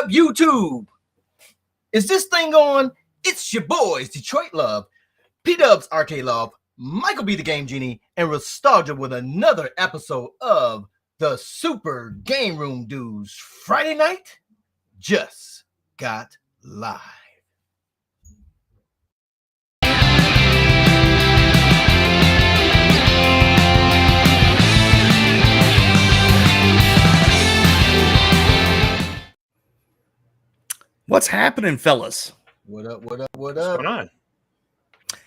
up, YouTube? Is this thing on? It's your boys, Detroit Love, P-Dubs Arcade Love, Michael B. the Game Genie, and Nostalgia with another episode of the Super Game Room Dudes. Friday night just got live. What's happening, fellas? What up, what up, what What's up? going on?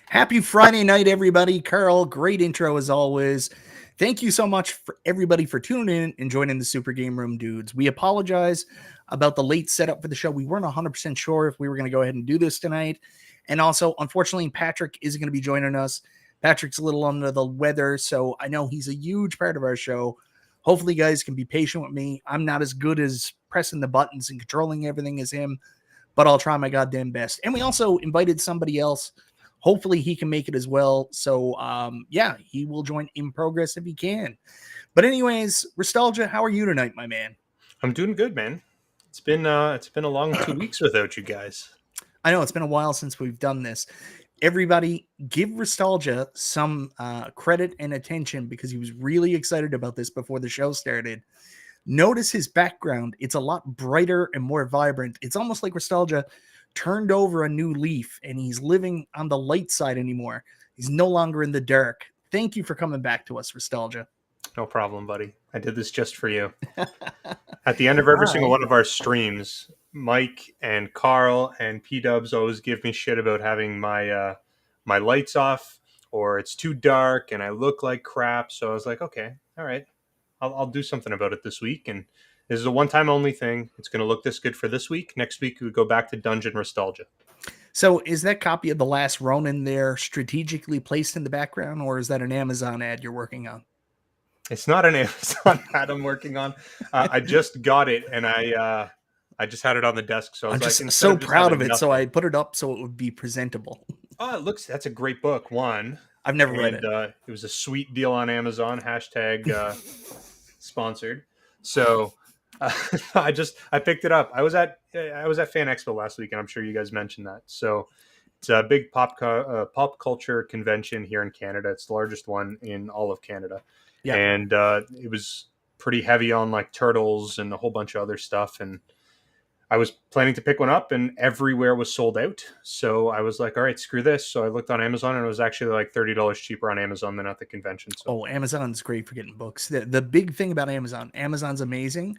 Happy Friday night, everybody. Carl, great intro as always. Thank you so much for everybody for tuning in and joining the Super Game Room Dudes. We apologize about the late setup for the show. We weren't 100% sure if we were going to go ahead and do this tonight. And also, unfortunately, Patrick isn't going to be joining us. Patrick's a little under the weather, so I know he's a huge part of our show. Hopefully, you guys can be patient with me. I'm not as good as pressing the buttons and controlling everything as him, but I'll try my goddamn best. And we also invited somebody else. Hopefully he can make it as well. So, yeah, he will join in progress if he can. But anyways, Nostalgia, how are you tonight, my man? I'm doing good, man. It's been a long 2 weeks without you guys. I know it's been a while since we've done this. Everybody, give Nostalgia some credit and attention because he was really excited about this before the show started. Notice his background. It's a lot brighter and more vibrant. It's almost like Nostalgia turned over a new leaf and he's living on the light side anymore. He's no longer in the dark. Thank you for coming back to us, Nostalgia. No problem, buddy. I did this just for you. At the end of every single one of our streams, Mike and Carl and P-Dubs always give me shit about having my my lights off or it's too dark and I look like crap. So I was like, okay, all right. I'll do something about it this week. And this is a one-time only thing. It's going to look this good for this week. Next week, we go back to Dungeon Nostalgia. So is that copy of The Last Ronin there strategically placed in the background, or is that an Amazon ad you're working on? It's not an Amazon ad I'm working on. I just got it, and I just had it on the desk. So I was I'm just so proud of it. So I put it up so it would be presentable. Oh, it looks, that's a great book. One. I've never read it. It was a sweet deal on Amazon. Hashtag sponsored. So I picked it up. I was at Fan Expo last week, and I'm sure you guys mentioned that. So it's a big pop culture convention here in Canada. It's the largest one in all of Canada. Yeah. And it was pretty heavy on like turtles and a whole bunch of other stuff. And I was planning to pick one up, and everywhere was sold out. So I was like, all right, screw this. So I looked on Amazon, and it was actually like $30 cheaper on Amazon than at the convention. So. Oh, Amazon's great for getting books. The big thing about Amazon's amazing,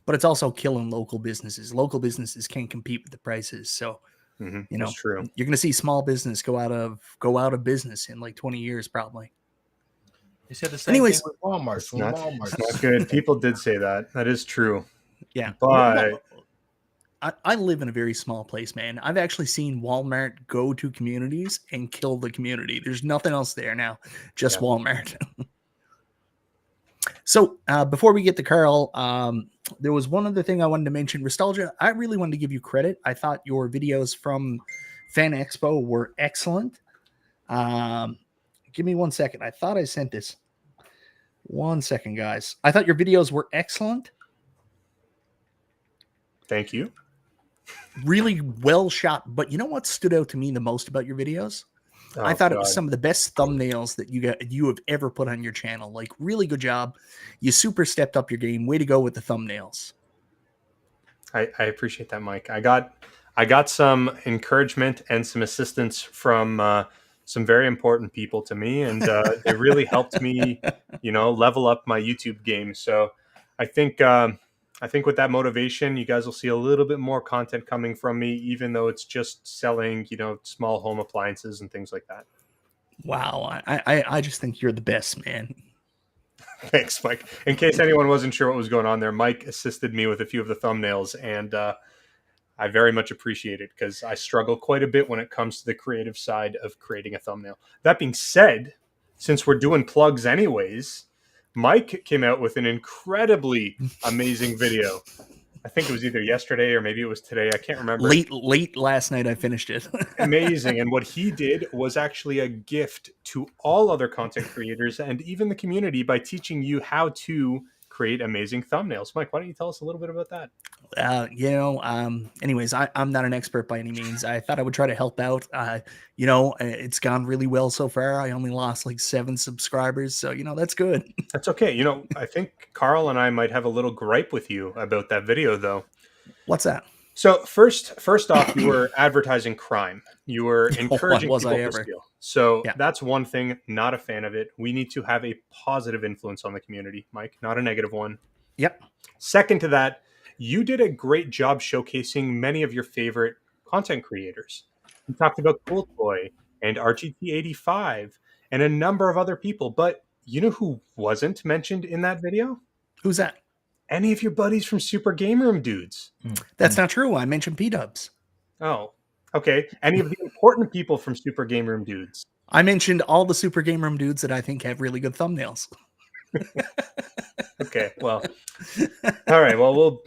but it's also killing local businesses. Local businesses can't compete with the prices. So, you know, that's true. You're going to see small business go out of business in like 20 years, probably. They said the same thing with Walmart. It's not good. People did say that. That is true. Yeah. But I live in a very small place, man. I've actually seen Walmart go to communities and kill the community. There's nothing else there now, just Walmart. So before we get to Carl, there was one other thing I wanted to mention. Nostalgia, I really wanted to give you credit. I thought your videos from Fan Expo were excellent. Give me 1 second. I thought I sent this. 1 second, guys. I thought your videos were excellent. Thank you. Really well shot. But you know what stood out to me the most about your videos? I thought it was some of the best thumbnails that you have ever put on your channel. Like, really good job. You super stepped up your game. Way to go with the thumbnails. I appreciate that, Mike. I got some encouragement and some assistance from some very important people to me, and it really helped me, level up my YouTube game. So I think with that motivation, you guys will see a little bit more content coming from me, even though it's just selling, small home appliances and things like that. Wow. I just think you're the best, man. Thanks, Mike. In case anyone wasn't sure what was going on there, Mike assisted me with a few of the thumbnails, and I very much appreciate it because I struggle quite a bit when it comes to the creative side of creating a thumbnail. That being said, since we're doing plugs anyways, Mike came out with an incredibly amazing video. I think it was either yesterday or maybe it was today. I can't remember. Late last night I finished it. Amazing. And what he did was actually a gift to all other content creators and even the community by teaching you how to create amazing thumbnails. Mike, why don't you tell us a little bit about that? Anyways, I'm not an expert by any means. I thought I would try to help out. It's gone really well so far. I only lost like 7 subscribers, so that's good. That's okay. I think Carl and I might have a little gripe with you about that video, though. What's that? So first off, you were advertising crime. You were encouraging was I people to ever. steal. So Yeah. that's one thing. Not a fan of it. We need to have a positive influence on the community, Mike, not a negative one. Yep. Second to that, you did a great job showcasing many of your favorite content creators. You talked about Cool Toy and RGT85 and a number of other people. But you know who wasn't mentioned in that video? Who's that? Any of your buddies from Super Game Room dudes. That's not true. I mentioned P-dubs. Oh, okay. Any of the important people from Super Game Room dudes. I mentioned all the Super Game Room dudes that I think have really good thumbnails. Okay, well. All right, well,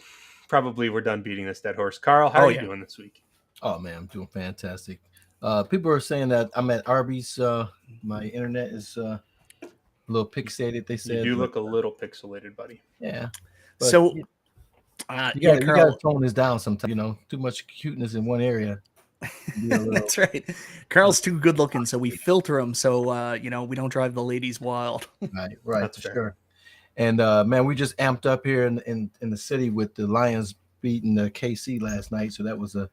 we're done beating this dead horse. Carl, how are you doing this week? Oh, man, I'm doing fantastic. People are saying that I'm at Arby's. My internet is a little pixelated, they said. You do look a little pixelated, buddy. Yeah. But, so, you gotta tone this down sometimes. Too much cuteness in one area. That's right. Carl's too good looking, so we filter him so we don't drive the ladies wild. Right. That's for sure. And man, we just amped up here in the city with the Lions beating the KC last night, so that was a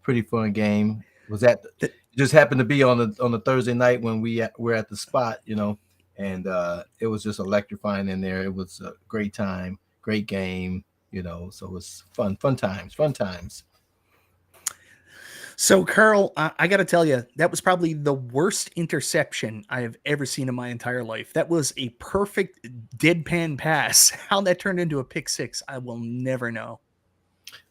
pretty fun game. It just happened to be on the Thursday night when we're at the spot, and it was just electrifying in there. It was a great time, great game, so it was fun times. So, Carl, I got to tell you, that was probably the worst interception I have ever seen in my entire life. That was a perfect deadpan pass. How that turned into a pick six, I will never know.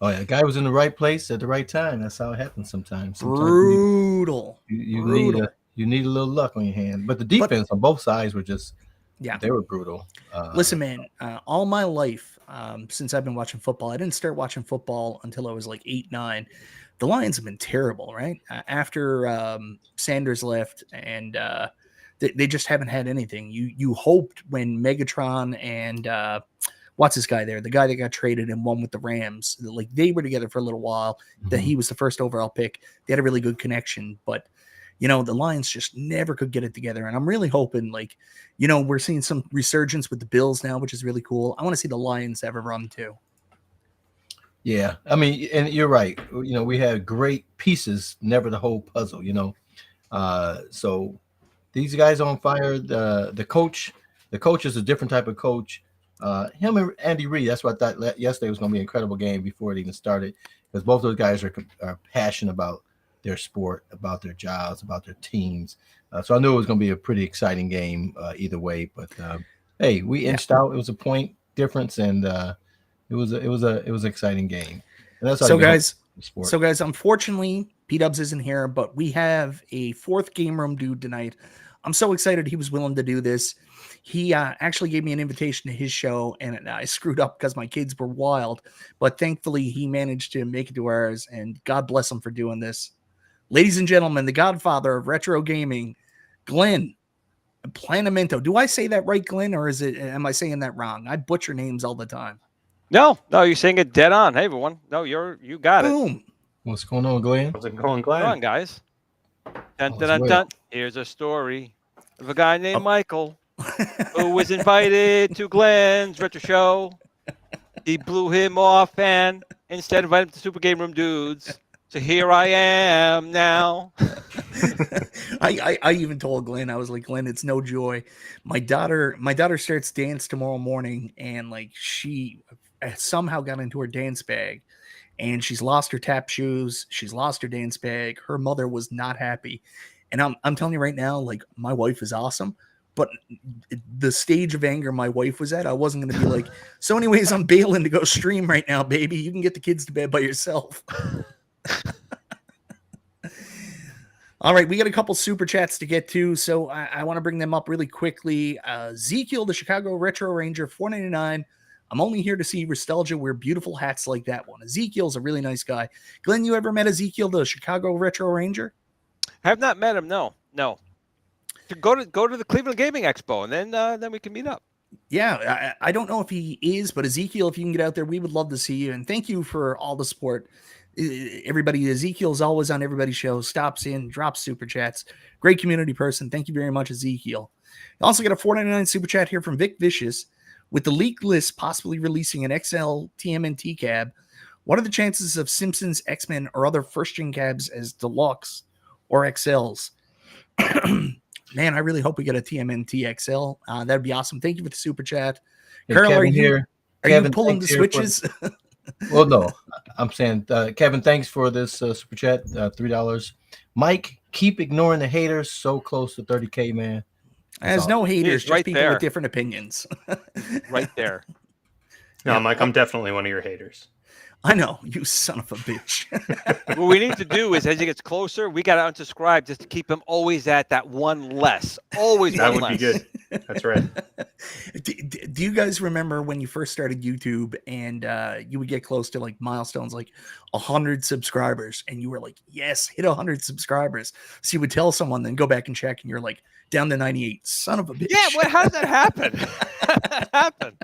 Oh, yeah. The guy was in the right place at the right time. That's how it happens sometimes. Brutal. You need a little luck on your hand. But the defense on both sides were just, they were brutal. Listen, man, all my life, since I've been watching football, I didn't start watching football until I was like 8, 9. The Lions have been terrible, right? After Sanders left, and they just haven't had anything. You hoped when Megatron and what's this guy there, the guy that got traded and won with the Rams, like they were together for a little while, that he was the first overall pick. They had a really good connection, but the Lions just never could get it together. And I'm really hoping, we're seeing some resurgence with the Bills now, which is really cool. I want to see the Lions have a run too. Yeah, I mean, and you're right. We had great pieces, never the whole puzzle. So these guys on fire. The coach is a different type of coach. Him and Andy Reid. That's what I thought yesterday was going to be an incredible game before it even started, because both those guys are passionate about their sport, about their jobs, about their teams. So I knew it was going to be a pretty exciting game either way. But hey, we inched out. It was a point difference, and it was an exciting game. And that's so guys, unfortunately, P-Dubs isn't here, but we have a 4th game room dude tonight. I'm so excited he was willing to do this. He actually gave me an invitation to his show, and I screwed up because my kids were wild. But thankfully, he managed to make it to ours, and God bless him for doing this. Ladies and gentlemen, the Godfather of retro gaming, Glenn Planamento. Do I say that right, Glenn, or am I saying that wrong? I butcher names all the time. No, you're saying it dead on. Hey, everyone. No, you got it. Boom. What's going on, Glenn? How's it going, Glenn? Come on, guys. Dun. Here's a story of a guy named Michael who was invited to Glenn's retro show. He blew him off and instead invited him to Super Game Room Dudes. So here I am now. I even told Glenn, I was like, Glenn, it's no joy. My daughter starts dance tomorrow morning, and she somehow got into her dance bag, and she's lost her tap shoes. She's lost her dance bag. Her mother was not happy. And I'm telling you right now, my wife is awesome, but the stage of anger my wife was at, I wasn't going to be like, so anyways, I'm bailing to go stream right now, baby. You can get the kids to bed by yourself. All right, we got a couple super chats to get to, so I want to bring them up really quickly. Ezekiel, the Chicago Retro Ranger, $4.99. I'm only here to see Nostalgia wear beautiful hats like that one. Ezekiel's a really nice guy. Glenn, you ever met Ezekiel, the Chicago Retro Ranger? I have not met him. No. Go to the Cleveland Gaming Expo, and then we can meet up. Yeah, I don't know if he is, but Ezekiel, if you can get out there, we would love to see you. And thank you for all the support. Everybody, Ezekiel's always on everybody's show, stops in, drops super chats. Great community person. Thank you very much, Ezekiel. You also got a $4.99 super chat here from Vic Vicious. With the leak list possibly releasing an XL TMNT cab, what are the chances of Simpsons, X-Men, or other first-gen cabs as deluxe or XLs? Man, I really hope we get a TMNT XL. That'd be awesome. Thank you for the super chat. Hey, Carl, Kevin are you here. are Kevin, you pulling the thanks here for switches? Well, no, I'm saying, Kevin, thanks for this super chat, $3. Mike, keep ignoring the haters. So close to 30K, man. As no haters, just right people there. with different opinions. Right there. No, Yeah. Mike, I'm definitely one of your haters. I know, you son of a bitch. What we need to do is, as he gets closer, we got to unsubscribe just to keep him always at that one less. Always That one would be less. good. That's right. Do you guys remember when you first started YouTube and you would get close to like milestones, like 100 subscribers, and you were like, yes, hit 100 subscribers. So you would tell someone, then go back and check, and you're like, down to 98. Son of a bitch. Yeah, well, how does that happen? How does that happen?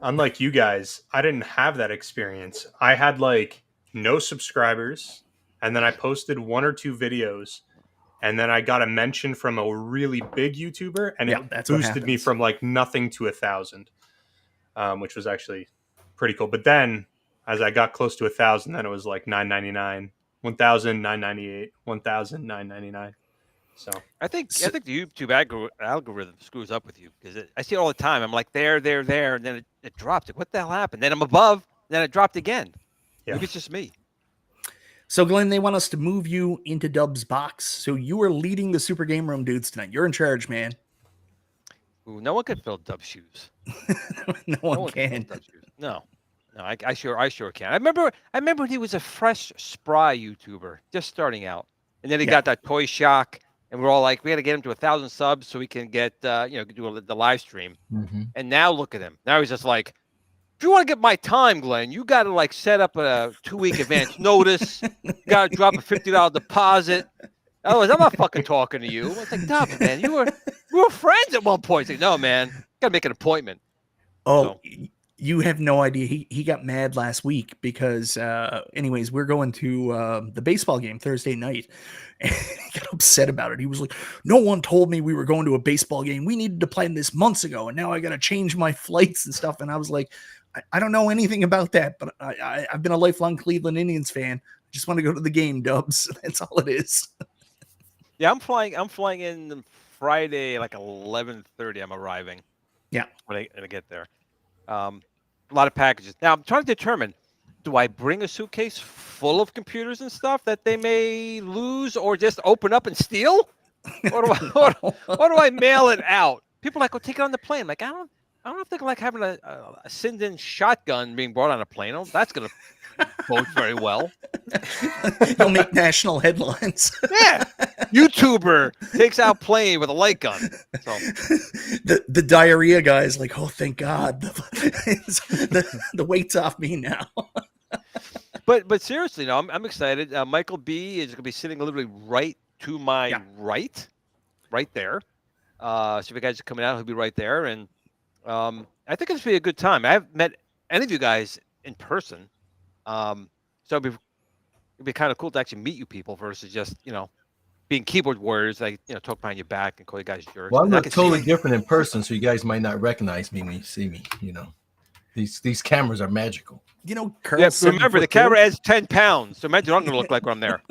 Unlike you guys, I didn't have that experience. I had like no subscribers, and then I posted 1 or 2 videos, and then I got a mention from a really big YouTuber, and Yeah, it that's what boosted me happens. from like nothing to 1,000, which was actually pretty cool. But then as I got close to 1,000, then it was like 999, 1,998, 1,999. So I think the YouTube algorithm screws up with you because I see it all the time. I'm like there, and then it dropped. Like, what the hell happened? Then I'm above, then it dropped again. Yeah. Maybe it's just me. So, Glenn, they want us to move you into Dub's box. So you are leading the Super Game Room dudes tonight. You're in charge, man. Ooh, no one could fill Dub's shoes. No one can fill can. Dub's shoes. No, I sure can. I remember when he was a fresh, spry YouTuber, just starting out, and then he got that Toy Shock. And we're all like, we got to get him to 1,000 subs so we can get, do the live stream. Mm-hmm. And now look at him. Now he's just like, if you want to get my time, Glenn, you got to like set up a 2-week advance notice. You got to drop a $50 deposit. Otherwise, I'm not fucking talking to you. It's like, Dub, man, we were friends at one point. It's like, no, man, got to make an appointment. Oh, so. You have no idea. He got mad last week because, anyways, we're going to the baseball game Thursday night. And he got upset about it. He was like, no one told me we were going to a baseball game. We needed to plan this months ago, and now I got to change my flights and stuff. And I was like, I don't know anything about that, but I've been a lifelong Cleveland Indians fan. I just want to go to the game, Dubs. That's all it is. Yeah, I'm flying in Friday, like 11:30. I'm arriving. Yeah. When I get there. A lot of packages. Now I'm trying to determine, do I bring a suitcase full of computers and stuff that they may lose, or just open up and steal? Or do I mail it out? People are like, take it on the plane. Like, I don't know if they like having a Sinden shotgun being brought on a plane. That's going to bode very well. You'll make national headlines. Yeah. YouTuber takes out plane with a light gun. So the diarrhea guy is like, oh, thank God. The weight's off me now. But seriously, no, I'm excited. Michael B is going to be sitting literally right to my right there. So if you guys are coming out, he'll be right there. And I think it's going to be a good time. I haven't met any of you guys in person. So it'd be kind of cool to actually meet you people versus just, being keyboard warriors, like, talk behind your back and call you guys jerks. Well, I look totally different in person, so you guys might not recognize me when you see me, These cameras are magical. Carl, remember, the camera adds 10 pounds, so imagine what I'm going to look like when I'm there.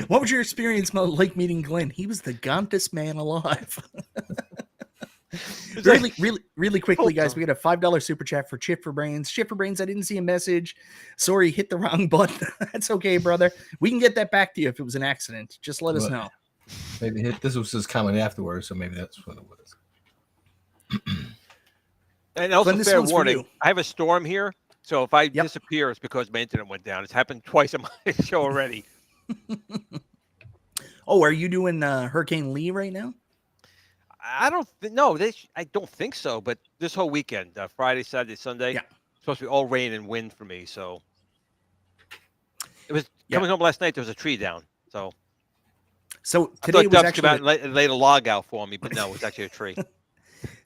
What was your experience like meeting Glenn? He was the gauntest man alive. Really quickly, guys, we got a $5 super chat for Chip for Brains. Chip for Brains, I didn't see a message. Sorry, hit the wrong button. That's okay, brother. We can get that back to you if it was an accident. Just let us know. Maybe this was his comment afterwards, so maybe that's what it was. And also, Glenn, fair warning, I have a storm here, so if I disappear, it's because my internet went down. It's happened twice on my show already. Oh, are you doing Hurricane Lee right now? I don't think so. But this whole weekend, Friday, Saturday, Sunday, supposed to be all rain and wind for me. So it was coming home last night. There was a tree down. So So I today thought was Dubs came out actually and laid a log out for me, but no, it's actually a tree.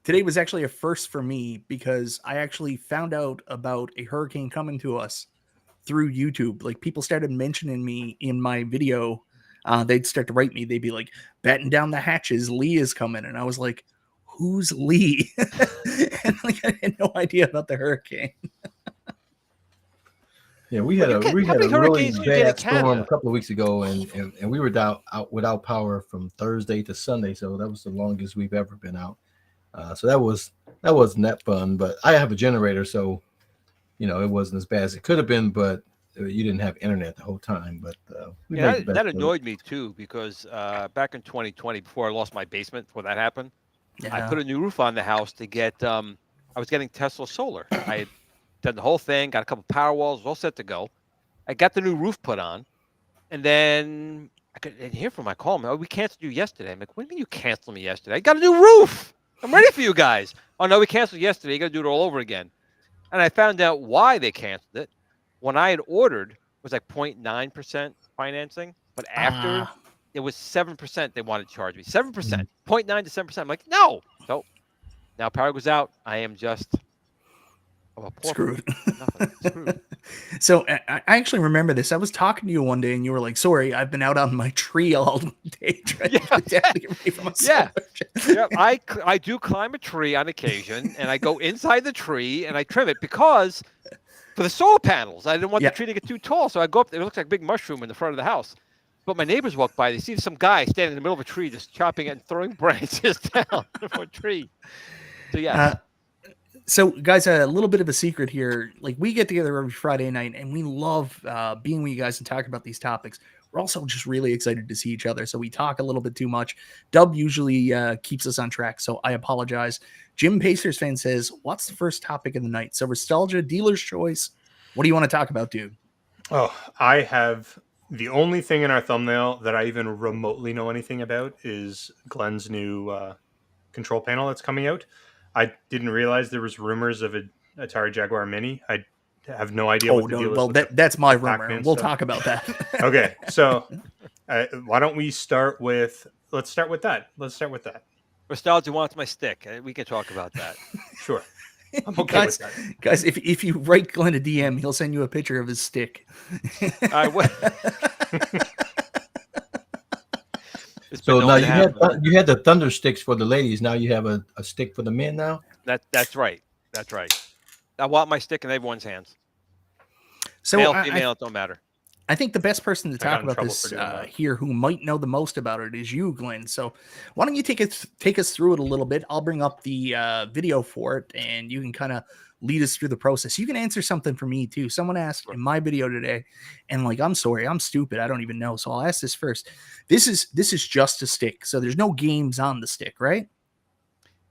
today was actually a first for me because I actually found out about a hurricane coming to us through YouTube. Like people started mentioning me in my video. They'd start to write me. They'd be like, "Batten down the hatches, Lee is coming," and I was like, "Who's Lee?" And like I had no idea about the hurricane. Yeah, we Well, had a how many really hurricanes do you get in bad storm Canada? a couple of weeks ago, and we were out without power from Thursday to Sunday. So that was the longest we've ever been out. So that wasn't that fun. But I have a generator, so it wasn't as bad as it could have been. But you didn't have internet the whole time. But we Yeah, made the best that of it. annoyed me too because back in 2020, before I lost my basement, before that happened, I put a new roof on the house to get. I was getting Tesla solar. I had done the whole thing, got a couple power walls, all set to go. I got the new roof put on, and then I couldn't hear from my call. Oh, we canceled you yesterday. I'm like, what do you mean you canceled me yesterday? I got a new roof. I'm ready for you guys. Oh no, we canceled yesterday. You got to do it all over again. And I found out why they canceled it. When I had ordered, it was like 0.9% financing, but after it was 7%. They wanted to charge me 7%, 0.9 to 7%. I'm like, no. So now power goes out. I am just Screwed. Screwed. So I actually remember this. I was talking to you one day, and you were like, "Sorry, I've been out on my tree all day trying to get ready for my solar." Yeah. I do climb a tree on occasion, and I go inside the tree and I trim it because for the solar panels, I didn't want the tree to get too tall. So I go up there. It looks like a big mushroom in the front of the house. But my neighbors walk by. They see some guy standing in the middle of a tree, just chopping it and throwing branches down from a tree. So yeah. So, guys, a little bit of a secret here. Like, we get together every Friday night, and we love being with you guys and talking about these topics. We're also just really excited to see each other, so we talk a little bit too much. Dub usually keeps us on track, so I apologize. Jim Pacers fan says, "What's the first topic of the night?" So, nostalgia, dealer's choice. What do you want to talk about, dude? Oh, I have the only thing in our thumbnail that I even remotely know anything about is Glenn's new control panel that's coming out. I didn't realize there was rumors of an Atari Jaguar Mini. I have no idea what the deal is. Well, that's my rumor. Pac-Man We'll stuff. talk about that. Okay, so why don't we start with? Let's start with that. Nostalgia wants my stick. We can talk about that. Sure. I'm okay with that. Guys, if you write Glenn a DM, he'll send you a picture of his stick. So now you had the thunder sticks for the ladies. Now you have a stick for the men now? That's right. That's right. I want my stick in everyone's hands. So male, female, it don't matter. I think the best person to talk about this here who might know the most about it is you, Glenn. So why don't you take us through it a little bit? I'll bring up the video for it, and you can kind of lead us through the process. You can answer something for me too. Someone asked in my video today, and like, I'm sorry, I'm stupid. I don't even know. So I'll ask this first. This is just a stick. So there's no games on the stick, right?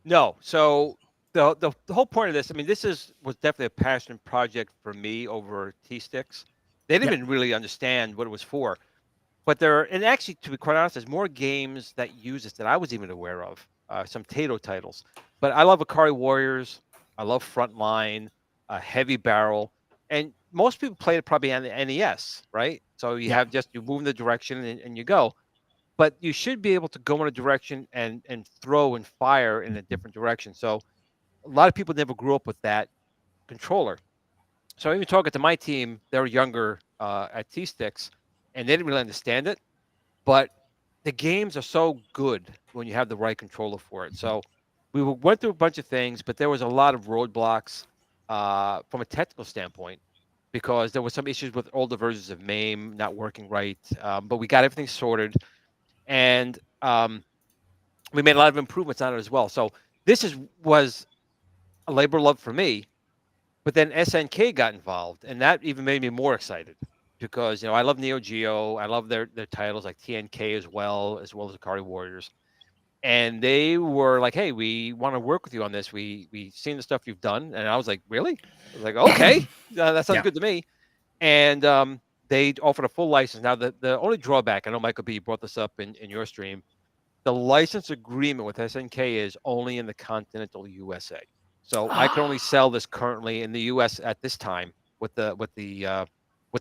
No. So the whole point of this, I mean, was definitely a passion project for me over T-Sticks. They didn't even really understand what it was for. But and actually, to be quite honest, there's more games that use this that I was even aware of, some Tato titles. But I love Ikari Warriors. I love Frontline, Heavy Barrel. And most people play it probably on the NES, right? So you move in the direction and you go. But you should be able to go in a direction and throw and fire in a different direction. So a lot of people never grew up with that controller. So even talking to my team, they were younger at T-Sticks, and they didn't really understand it. But the games are so good when you have the right controller for it. So we went through a bunch of things, but there was a lot of roadblocks from a technical standpoint because there were some issues with older versions of MAME not working right. But we got everything sorted, and we made a lot of improvements on it as well. So this was a labor of love for me. But then SNK got involved, and that even made me more excited because I love Neo Geo, I love their titles like TNK as well as Ikari Warriors, and they were like, "Hey, we want to work with you on this. We seen the stuff you've done," and I was like, "Really?" I was like, "Okay, that sounds good to me." And they offered a full license. Now, the only drawback, I know Michael B brought this up in your stream, the license agreement with SNK is only in the continental USA. So I can only sell this currently in the U.S. at this time with the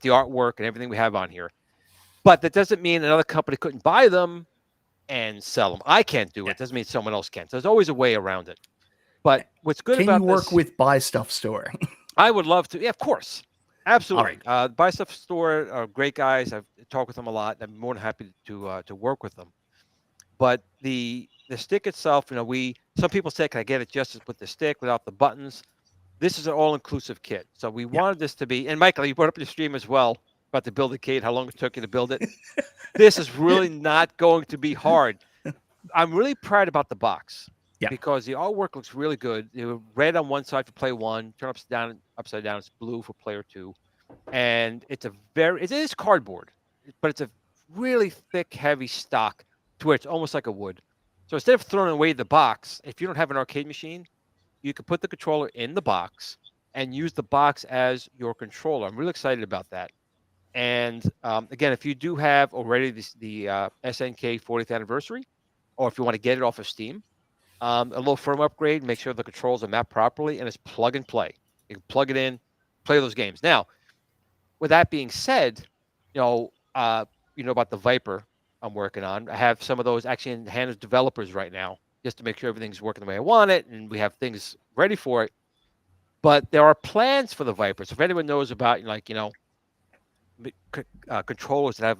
artwork and everything we have on here. But that doesn't mean another company couldn't buy them and sell them. I can't do it. Doesn't mean someone else can. So there's always a way around it. But what's good Can about you work this, with Buy Stuff Store? I would love to. Yeah, of course. Absolutely. All Buy Stuff Store are great guys. I've talked with them a lot. I'm more than happy to work with them. But the stick itself, some people say, can I get it just with the stick without the buttons? This is an all-inclusive kit. So we wanted this to be, and Michael, you brought up your stream as well about the build a kit, how long it took you to build it. This is really not going to be hard. I'm really proud about the box because the artwork looks really good. Red on one side for player one, turn upside down, it's blue for player two. And it is cardboard, but it's a really thick, heavy stock to where it's almost like a wood. So instead of throwing away the box, if you don't have an arcade machine, you can put the controller in the box and use the box as your controller. I'm really excited about that. And again, if you do have already the SNK 40th anniversary, or if you want to get it off of Steam, a little firmware upgrade, make sure the controls are mapped properly, and it's plug and play. You can plug it in, play those games. Now, with that being said, you know about the Viper I'm working on. I have some of those actually in the hands of developers right now, just to make sure everything's working the way I want it, and we have things ready for it. But there are plans for the Viper. So if anyone knows about controllers that have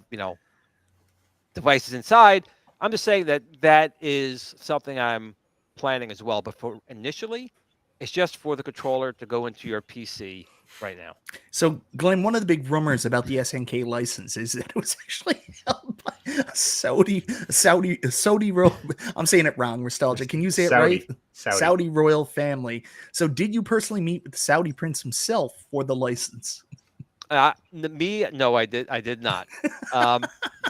devices inside, I'm just saying that is something I'm planning as well. But for initially, it's just for the controller to go into your PC right now. So, Glenn, one of the big rumors about the SNK license is that it was actually held by a Saudi royal. I'm saying it wrong. Nostalgia. Can you say it right? Saudi royal family. So, did you personally meet with the Saudi prince himself for the license? No, I did not.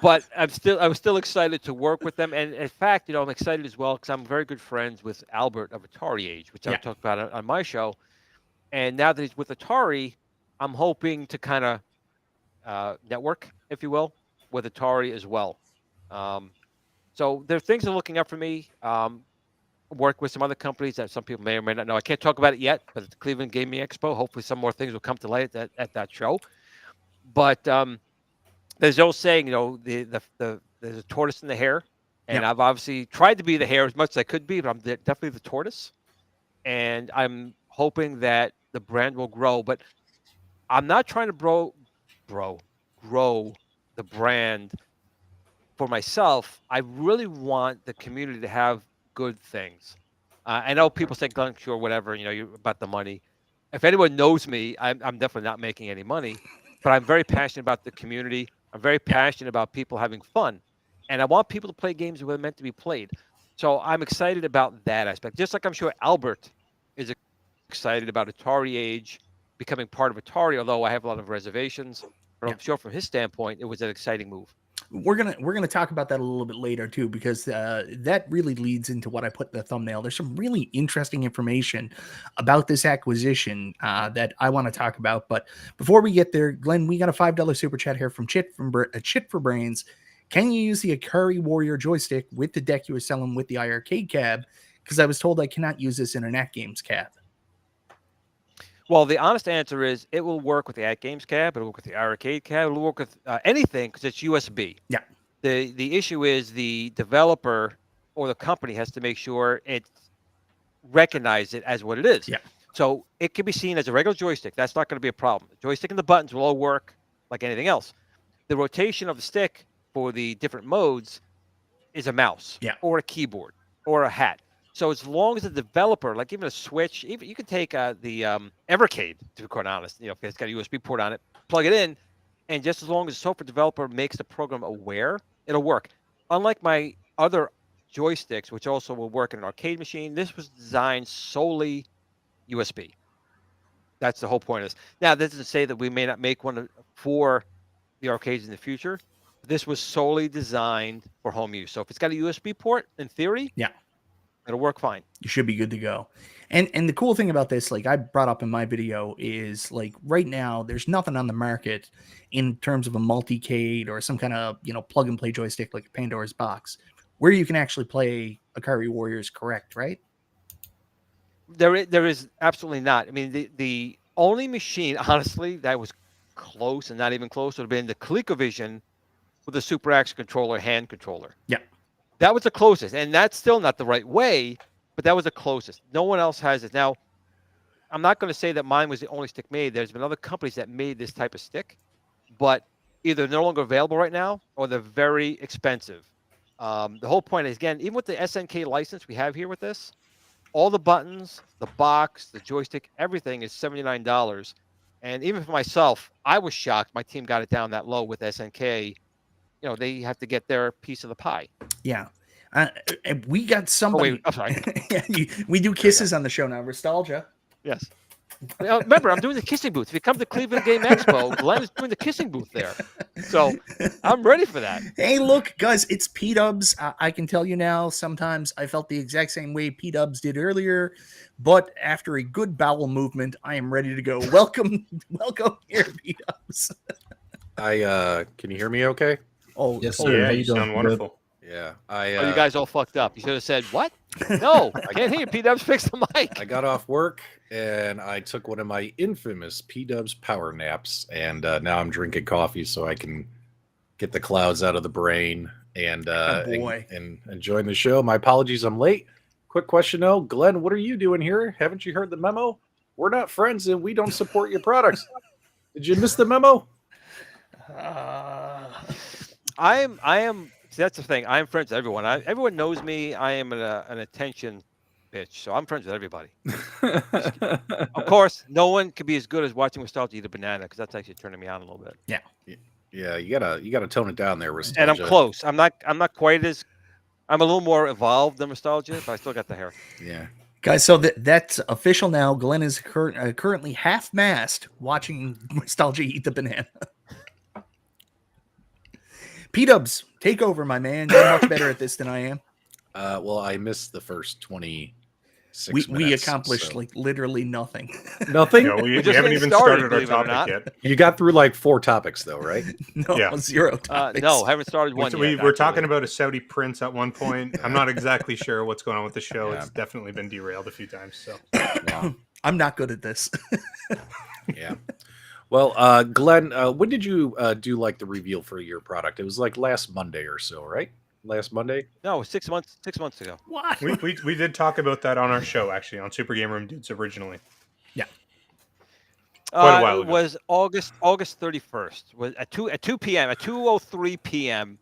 But I was still excited to work with them, and in fact, I'm excited as well because I'm very good friends with Albert of Atari Age, which I talked about on my show. And now that he's with Atari, I'm hoping to kind of network, if you will, with Atari as well. So there are things that are looking up for me. Work with some other companies that some people may or may not know. I can't talk about it yet, but at the Cleveland Gaming Expo, hopefully some more things will come to light at that show. But there's no saying, there's a tortoise in the hare, and I've obviously tried to be the hare as much as I could be, but I'm definitely the tortoise. And I'm hoping that the brand will grow, but I'm not trying to grow the brand for myself. I really want the community to have good things. I know people say, Glenn, sure, whatever, you're about the money. If anyone knows me, I'm definitely not making any money, but I'm very passionate about the community. I'm very passionate about people having fun, and I want people to play games that are meant to be played. So I'm excited about that aspect, just like I'm sure Albert is excited about Atari Age becoming part of Atari, although I have a lot of reservations. But I'm sure from his standpoint, it was an exciting move. We're gonna talk about that a little bit later too, because that really leads into what I put in the thumbnail. There's some really interesting information about this acquisition that I want to talk about. But before we get there, Glenn, we got a $5 super chat here from Chit for Brains. Can you use the Ikari Warrior joystick with the deck you were selling with the iArcade cab? Because I was told I cannot use this in an AtGames cab. Well, the honest answer is it will work with the AtGames cab. It'll work with the arcade cab. It'll work with anything because it's USB. Yeah. The issue is the developer or the company has to make sure it recognizes it as what it is. Yeah. So it can be seen as a regular joystick. That's not going to be a problem. The joystick and the buttons will all work like anything else. The rotation of the stick for the different modes is a mouse or a keyboard or a hat. So as long as the developer, like even a Switch, even you could take the Evercade, to be quite honest, if it's got a USB port on it, plug it in, and just as long as the software developer makes the program aware, it'll work. Unlike my other joysticks, which also will work in an arcade machine, this was designed solely USB. That's the whole point of this. Now, this doesn't say that we may not make one for the arcades in the future. This was solely designed for home use. So if it's got a USB port, in theory, it'll work fine. You should be good to go. And the cool thing about this, like I brought up in my video, is like right now there's nothing on the market in terms of a multi-cade or some kind of plug and play joystick like a Pandora's box where you can actually play Ikari Warriors correct, right? There is absolutely not. I mean, the only machine, honestly, that was close and not even close would have been the ColecoVision with a Super Axe controller, hand controller. Yeah. That was the closest, and that's still not the right way, but that was the closest. No one else has it. Now, I'm not going to say that mine was the only stick made. There's been other companies that made this type of stick, but either they're no longer available right now or they're very expensive. The whole point is, again, even with the SNK license we have here with this, all the buttons, the box, the joystick, everything is $79. And even for myself, I was shocked my team got it down that low with SNK. You know, they have to get their piece of the pie. Yeah. And we got Oh, somebody. wait, I'm sorry. Yeah, we do kisses on the show now. Nostalgia. Yes. Remember, I'm doing the kissing booth. If you come to Cleveland Game Expo, Glenn is doing the kissing booth there. So I'm ready for that. Hey, look, guys, it's P-Dubs. I can tell you now, sometimes I felt the exact same way P-Dubs did earlier, but after a good bowel movement, I am ready to go. Welcome here, P-Dubs. Can you hear me okay? Oh, Yes, oh, sir. Yeah, How you you doing? sound wonderful. Yeah. Oh, you guys all fucked up. You should have said, what? No, I can't hear you. P-Dubs, fix the mic. I got off work and I took one of my infamous P-Dubs power naps, and now I'm drinking coffee so I can get the clouds out of the brain and boy. and enjoying the show. My apologies, I'm late. Quick question though, Glenn, what are you doing here? Haven't you heard the memo? We're not friends and we don't support your products. Did you miss the memo? I am. See, that's the thing. I am friends with everyone. Everyone knows me. I am an attention bitch, so I'm friends with everybody. Of course, no one can be as good as watching Nostalgia eat a banana because that's actually turning me on a little bit. Yeah, you gotta tone it down there, Nostalgia. And I'm close. I'm not quite as. I'm a little more evolved than Nostalgia, but I still got the hair. Yeah. Guys, so that's official now. Glenn is currently half-mast watching Nostalgia eat the banana. P-Dubs, take over, my man. You're much better at this than I am. Well, I missed the first 26 We minutes. accomplished so- like literally nothing. nothing. No, we just haven't getting even started, started our believe it or topic not. yet. You got through like 4 topics though, right? No, Yeah. 0 topics. No, haven't started one We yet. were talking actually. about a Saudi prince at one point. I'm not exactly sure what's going on with the show. Yeah. It's definitely been derailed a few times. So Yeah. I'm not good at this. Yeah. Well, Glenn, when did you do like the reveal for your product? It was like last Monday or so, right? Last Monday? No, 6 months. 6 months ago. What? we did talk about that on our show actually on Super Game Room Dudes originally. Quite a while It ago. was August 31st. Was at 2 p.m. at 2:03 p.m.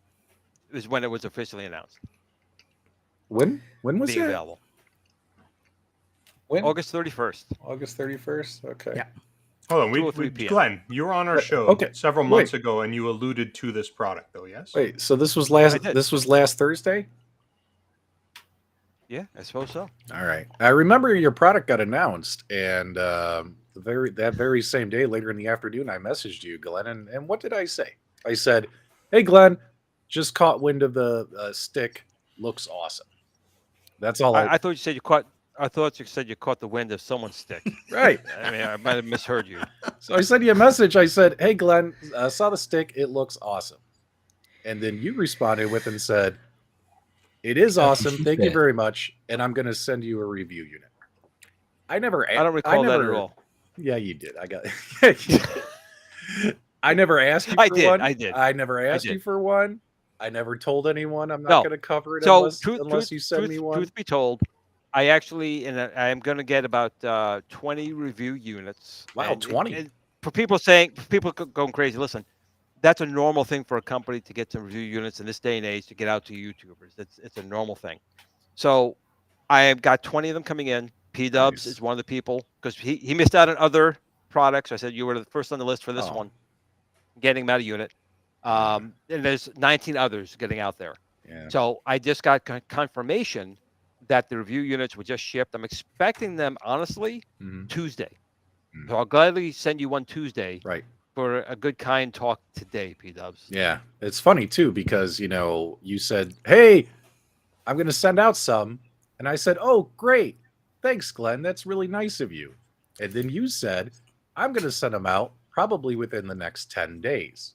is when it was officially announced. When was Being that? available. When? August 31st. August 31st. Okay. Yeah. Hold on, 2:03 p.m. Glenn, you were on our show okay, several months ago, and you alluded to this product, though. Yes. Wait, so this was I did. last Thursday? Yeah, I suppose so. All right. I remember your product got announced, and that very same day, later in the afternoon, I messaged you, Glenn, and what did I say? I said, "Hey, Glenn, just caught wind of the stick. Looks awesome." That's all. I thought you said you caught. I thought you said you caught the wind of someone's stick. Right. I mean, I might have misheard you. So I sent you a message. I said, "Hey, Glenn, saw the stick. It looks awesome." And then you responded with and said, "It is awesome. Thank you very much. And I'm going to send you a review unit." I never. I don't recall that at all. Yeah, you did. I got. I never asked you for one. I did. I never asked did. you for one. I never told anyone I'm No. not going to cover it So, unless you send me one. Truth be told, I actually, and I am going to get about 20 review units. Wow, And 20. and for people going crazy, listen, that's a normal thing for a company to get some review units in this day and age to get out to YouTubers. It's a normal thing. So I have got 20 of them coming in. P-Dubs Nice. is one of the people because he missed out on other products. I said you were the first on the list for this Oh. one, getting him out a unit. And there's 19 others getting out there. Yeah. So I just got confirmation that the review units were just shipped. I'm expecting them, honestly, Mhm. Tuesday. Mhm. So I'll gladly send you one Tuesday Right. for a good, kind talk today, P-Dubs. Yeah. It's funny too because you said, "Hey, I'm going to send out some," and I said, "Oh, great, thanks, Glenn. That's really nice of you." And then you said, "I'm going to send them out probably within the next 10 days."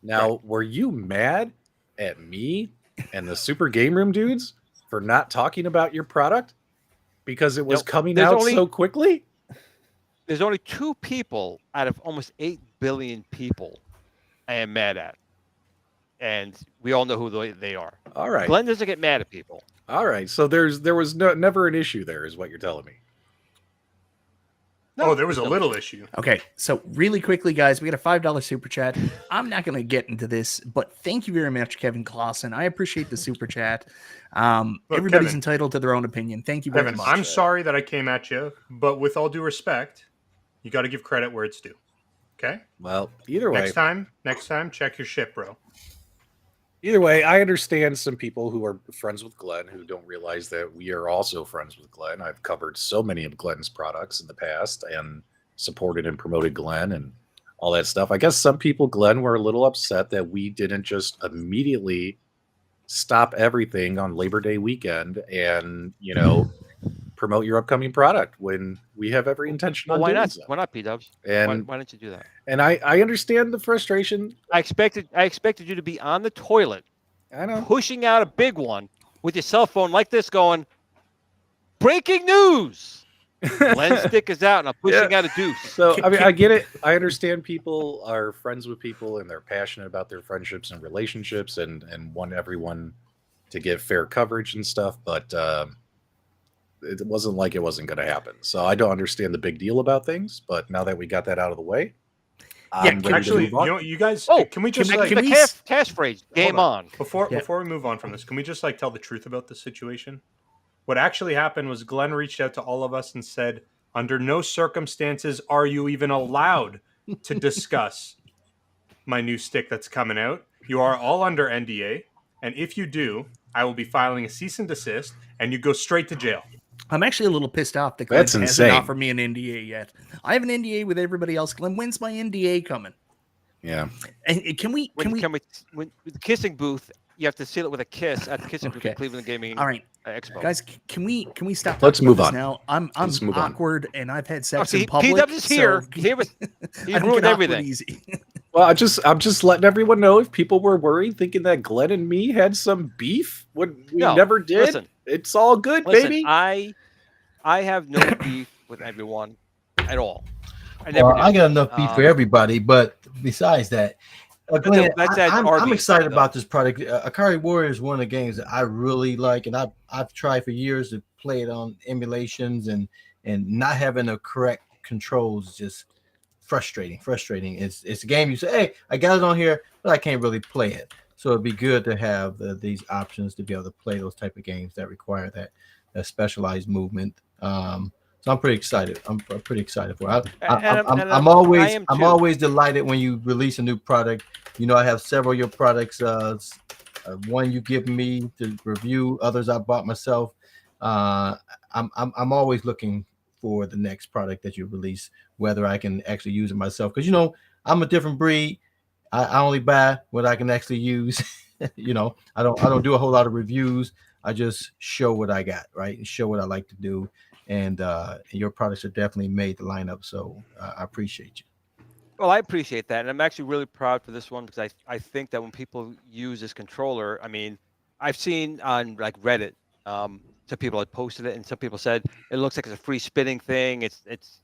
Now, were you mad at me and the Super Game Room dudes for not talking about your product because it was Nope. coming There's out only- so quickly? There's only 2 people out of almost 8 billion people I am mad at. and we all know who they are. All right. Glenn doesn't get mad at people. All right. So there was never an issue there, is what you're telling me. Oh, there was a little issue. Okay, so really quickly, guys, we got a $5 super chat. I'm not going to get into this, but thank you very much, Kevin Clausen. I appreciate the super chat. Everybody's Kevin, entitled to their own opinion. Thank you very Kevin, much. I'm sorry that I came at you, but with all due respect, you got to give credit where it's due. Okay? Well, either way. Next time, check your shit, bro. Either way, I understand some people who are friends with Glenn who don't realize that we are also friends with Glenn. I've covered so many of Glenn's products in the past and supported and promoted Glenn and all that stuff. I guess some people, Glenn, were a little upset that we didn't just immediately stop everything on Labor Day weekend and, promote your upcoming product when we have every intention on why doing not? so. Why not, P-Dubs? And why didn't you do that? And I understand the frustration. I expected you to be on the toilet, I know, pushing out a big one with your cell phone like this, going, "Breaking news! Glenn's stick is out, and I'm pushing out a deuce." So I mean, I get it. I understand people are friends with people and they're passionate about their friendships and relationships and want everyone to give fair coverage and stuff, but it wasn't like it wasn't going to happen. So I don't understand the big deal about things, but now that we got that out of the way, Actually, you guys, can we just cash phrase? Game on. Before we move on from this, can we just tell the truth about the situation? What actually happened was Glenn reached out to all of us and said, "Under no circumstances are you even allowed to discuss my new stick that's coming out. You are all under NDA, and if you do, I will be filing a cease and desist, and you go straight to jail." I'm actually a little pissed off that Glenn That's hasn't insane. offered me an NDA yet. I have an NDA with everybody else. Glenn, when's my NDA coming? Yeah. And can we When the kissing booth, you have to seal it with a kiss at the kissing booth at Cleveland Gaming All right. Expo. Guys, can we stop? Let's move this on. Now I'm move on. awkward and I've had sex in public. P-Dubs is here. So He I don't ruined get awkward everything. easy. Well, I'm just letting everyone know if people were worried, thinking that Glenn and me had some beef when we never did. Listen, it's all good, baby. I have no beef with everyone at all. I got enough beef for everybody, but besides that, Glenn, I'm excited about this product. Ikari Warrior is one of the games that I really like, and I've tried for years to play it on emulations, and not having the correct controls is just frustrating. It's a game you say, "Hey, I got it on here, but I can't really play it." So it'd be good to have these options to be able to play those type of games that require that specialized movement. So I'm pretty excited. I'm pretty excited for it. I'm always delighted when you release a new product. I have several of your products. One you give me to review, others I bought myself. I'm always looking for the next product that you release, whether I can actually use it myself. Because I'm a different breed. I only buy what I can actually use. I don't do a whole lot of reviews. I just show what I got, right? And show what I like to do. And your products are definitely made the lineup. So I appreciate you. Well, I appreciate that. And I'm actually really proud for this one because I think that when people use this controller, I mean, I've seen on like Reddit, some people had posted it and some people said it looks like it's a free spinning thing. It's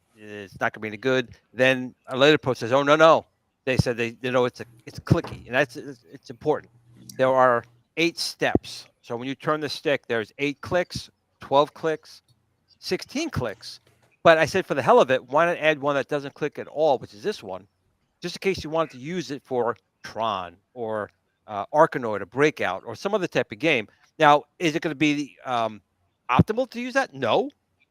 not gonna be any good. Then a later post says, "Oh no." They said it's clicky, and it's important. There are 8 steps. So when you turn the stick, there's 8 clicks, 12 clicks, 16 clicks. But I said, for the hell of it, why not add one that doesn't click at all, which is this one, just in case you wanted to use it for Tron or Arkanoid or Breakout or some other type of game. Now, is it going to be optimal to use that? No.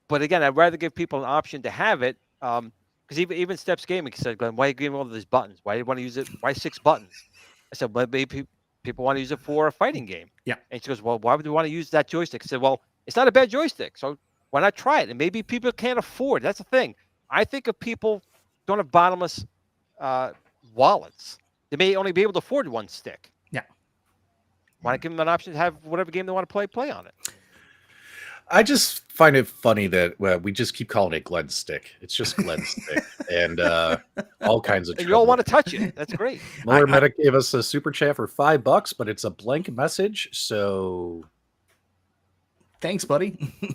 But again, I'd rather give people an option to have it. Because even Steps Gaming said, "Glenn, why are you giving all these buttons? Why do you want to use it? Why 6 buttons?" I said, "Well, maybe people want to use it for a fighting game." Yeah. And she goes, "Well, why would you want to use that joystick?" I said, "Well, it's not a bad joystick, so why not try it?" And maybe people can't afford. That's the thing. I think if people don't have bottomless wallets, they may only be able to afford one stick. Yeah. Why not give them an option to have whatever game they want to play on it? I just find it funny that we just keep calling it Glenn's stick. It's just Glenn's stick, and all kinds of. And you all want to touch it. That's great. Miller Medic gave us a super chat for $5, but it's a blank message. So Thanks, buddy.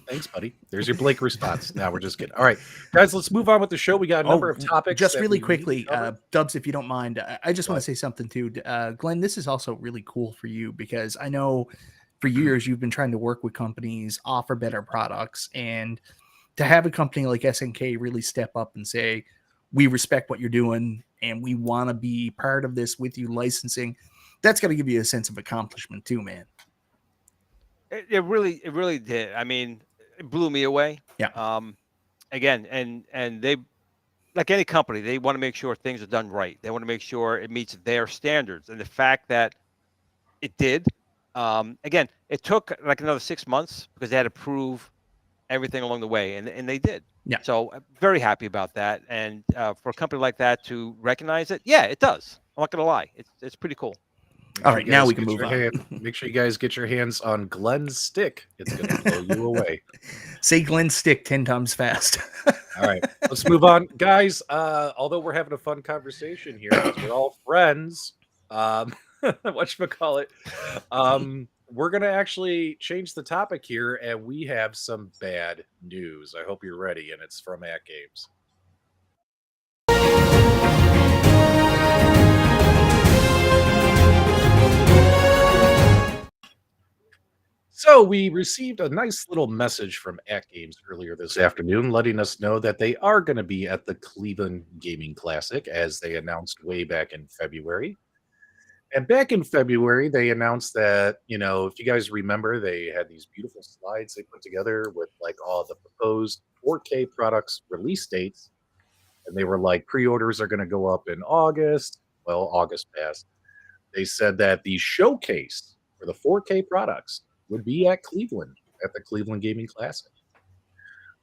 Thanks, buddy. There's your Blake response. Now we're just kidding. All right, guys, let's move on with the show. We got a number of topics. Just that really we need to quickly, cover. Dubs, if you don't mind, I just want Right. to say something too. Glenn, this is also really cool for you because I know for years you've been trying to work with companies, offer better products, and to have a company like SNK really step up and say, we respect what you're doing and we want to be part of this with you licensing, that's got to give you a sense of accomplishment too, man. It really did. I mean, it blew me away. Yeah. Again, and they, like any company, they want to make sure things are done right. They want to make sure it meets their standards. And the fact that it did, again, it took like another 6 months because they had to prove everything along the way, and they did. Yeah. So I'm very happy about that. And for a company like that to recognize it, yeah, it does. I'm not gonna lie, it's pretty cool. All right, now we can move on. Make sure you guys get your hands on Glenn's stick. It's going to blow you away. Say Glenn's stick 10 times fast. All right, let's move on. Guys, although we're having a fun conversation here, because we're all friends, whatchamacallit, we're going to actually change the topic here, and we have some bad news. I hope you're ready, and it's from AtGames. So we received a nice little message from AtGames earlier this afternoon, letting us know that they are going to be at the Cleveland Gaming Classic, as they announced way back in February. And back in February, they announced that, if you guys remember, they had these beautiful slides they put together with like all the proposed 4K products release dates. And they were like, pre-orders are going to go up in August. Well, August passed. They said that the showcase for the 4K products would be at Cleveland, at the Cleveland Gaming Classic.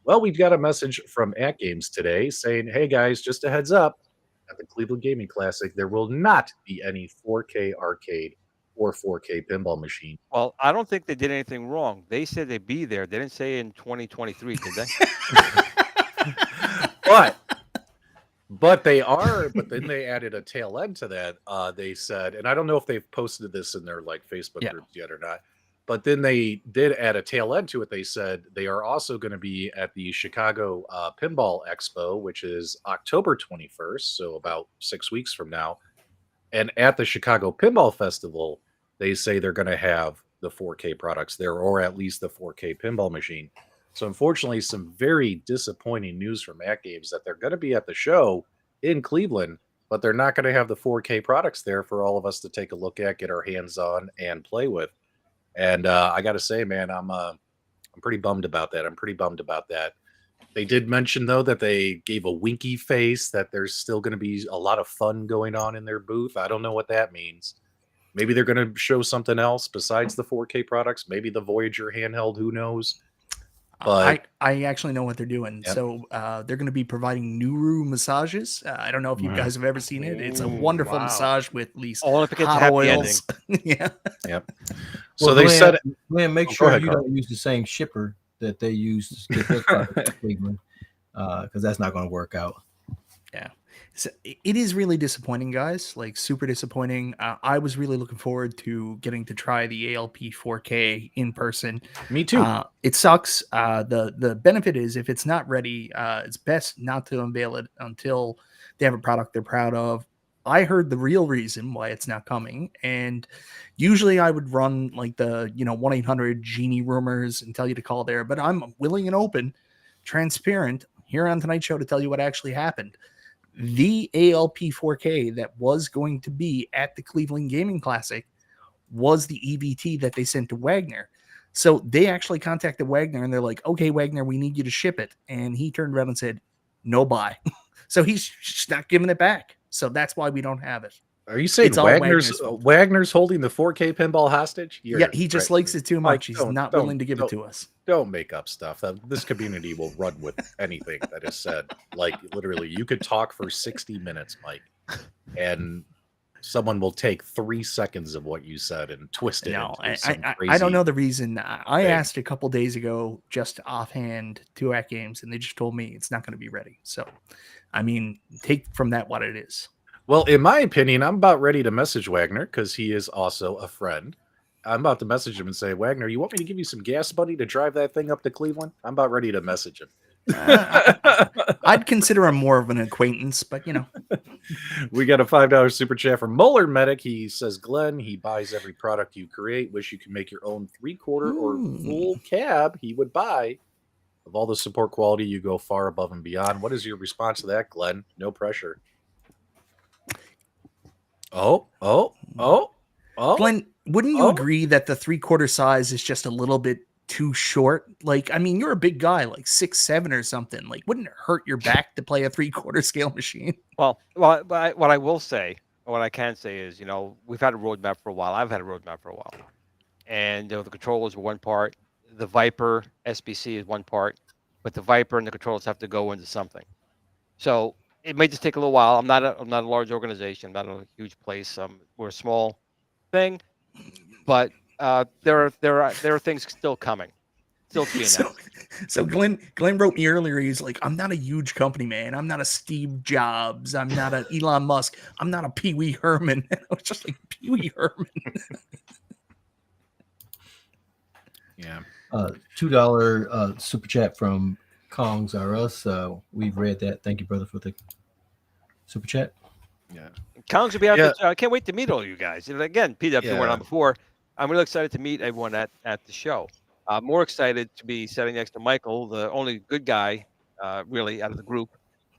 Well, we've got a message from AtGames today saying, hey guys, just a heads up, at the Cleveland Gaming Classic, there will not be any 4K arcade or 4K pinball machine. Well, I don't think they did anything wrong. They said they'd be there. They didn't say in 2023, did they? But they are, but then they added a tail end to that. They said, and I don't know if they've posted this in their like Facebook groups yet or not, but then they did add a tail end to it. They said they are also going to be at the Chicago Pinball Expo, which is October 21st, so about 6 weeks from now. And at the Chicago Pinball Festival, they say they're going to have the 4K products there, or at least the 4K pinball machine. So unfortunately, some very disappointing news from AtGames that they're going to be at the show in Cleveland, but they're not going to have the 4K products there for all of us to take a look at, get our hands on, and play with. And I got to say, man, I'm pretty bummed about that. They did mention, though, that they gave a winky face, that there's still going to be a lot of fun going on in their booth. I don't know what that means. Maybe they're going to show something else besides the 4K products. Maybe the Voyager handheld, who knows? But I actually know what they're doing. Yep. So they're going to be providing Nuru massages. I don't know if you guys have ever seen it. It's a wonderful massage with at least hot oils. Yeah. Yep. Well, so they said, Glenn, make sure you don't use the same shipper that they use to get their product to Cleveland, because that's not going to work out. Yeah. So it is really disappointing, guys. Like super disappointing. I was really looking forward to getting to try the ALP 4K in person. Me too. It sucks. The benefit is if it's not ready, it's best not to unveil it until they have a product they're proud of. I heard the real reason why it's not coming, and usually I would run like the 1-800 Genie rumors and tell you to call there. But I'm willing and open, transparent here on tonight's show to tell you what actually happened. The ALP 4K that was going to be at the Cleveland Gaming Classic was the EVT that they sent to Wagner. So they actually contacted Wagner and they're like, okay, Wagner, we need you to ship it. And he turned around and said, no buy. So he's just not giving it back. So that's why we don't have it. Are you saying Wagner's holding the 4K pinball hostage? He just likes it too much. He's not willing to give it to us. Don't make up stuff. This community will run with anything that is said. Like literally, you could talk for 60 minutes, Mike, and someone will take 3 seconds of what you said and twist it. No, I don't know the reason. I asked a couple days ago, just offhand, to AtGames, and they just told me it's not going to be ready. So, I mean, take from that what it is. Well, in my opinion, I'm about ready to message Wagner because he is also a friend. I'm about to message him and say, Wagner, you want me to give you some gas money to drive that thing up to Cleveland? I'm about ready to message him. I'd consider him more of an acquaintance, but you know. We got a $5 super chat from Muller Medic. He says, Glenn, he buys every product you create. Wish you could make your own 3/4 or full cab he would buy. Of all the support quality, you go far above and beyond. What is your response to that, Glenn? No pressure. Oh. Glenn, wouldn't you agree that the 3/4 size is just a little bit too short? Like, I mean, you're a big guy, like 6'7" or something. Like, wouldn't it hurt your back to play a 3/4 scale machine? Well, what I will say, what I can say is, you know, we've had a roadmap for a while. I've had a roadmap for a while, and you know, the controllers are one part. The Viper SBC is one part, but the Viper and the controllers have to go into something. So it may just take a little while. I'm not a large organization. I'm not a huge place. We're a small thing, but there are things still coming. Still to be announced. So Glenn wrote me earlier. He's like, I'm not a huge company, man. I'm not a Steve Jobs. I'm not an Elon Musk. I'm not a Pee Wee Herman. I was just like, Pee Wee Herman. Yeah. $2 super chat from Kongs R Us. We've read that. Thank you, brother, for the super chat. Yeah. Kongs will be out there. I can't wait to meet all you guys. And again, PW went on before. I'm really excited to meet everyone at the show. More excited to be sitting next to Michael, the only good guy, really, out of the group.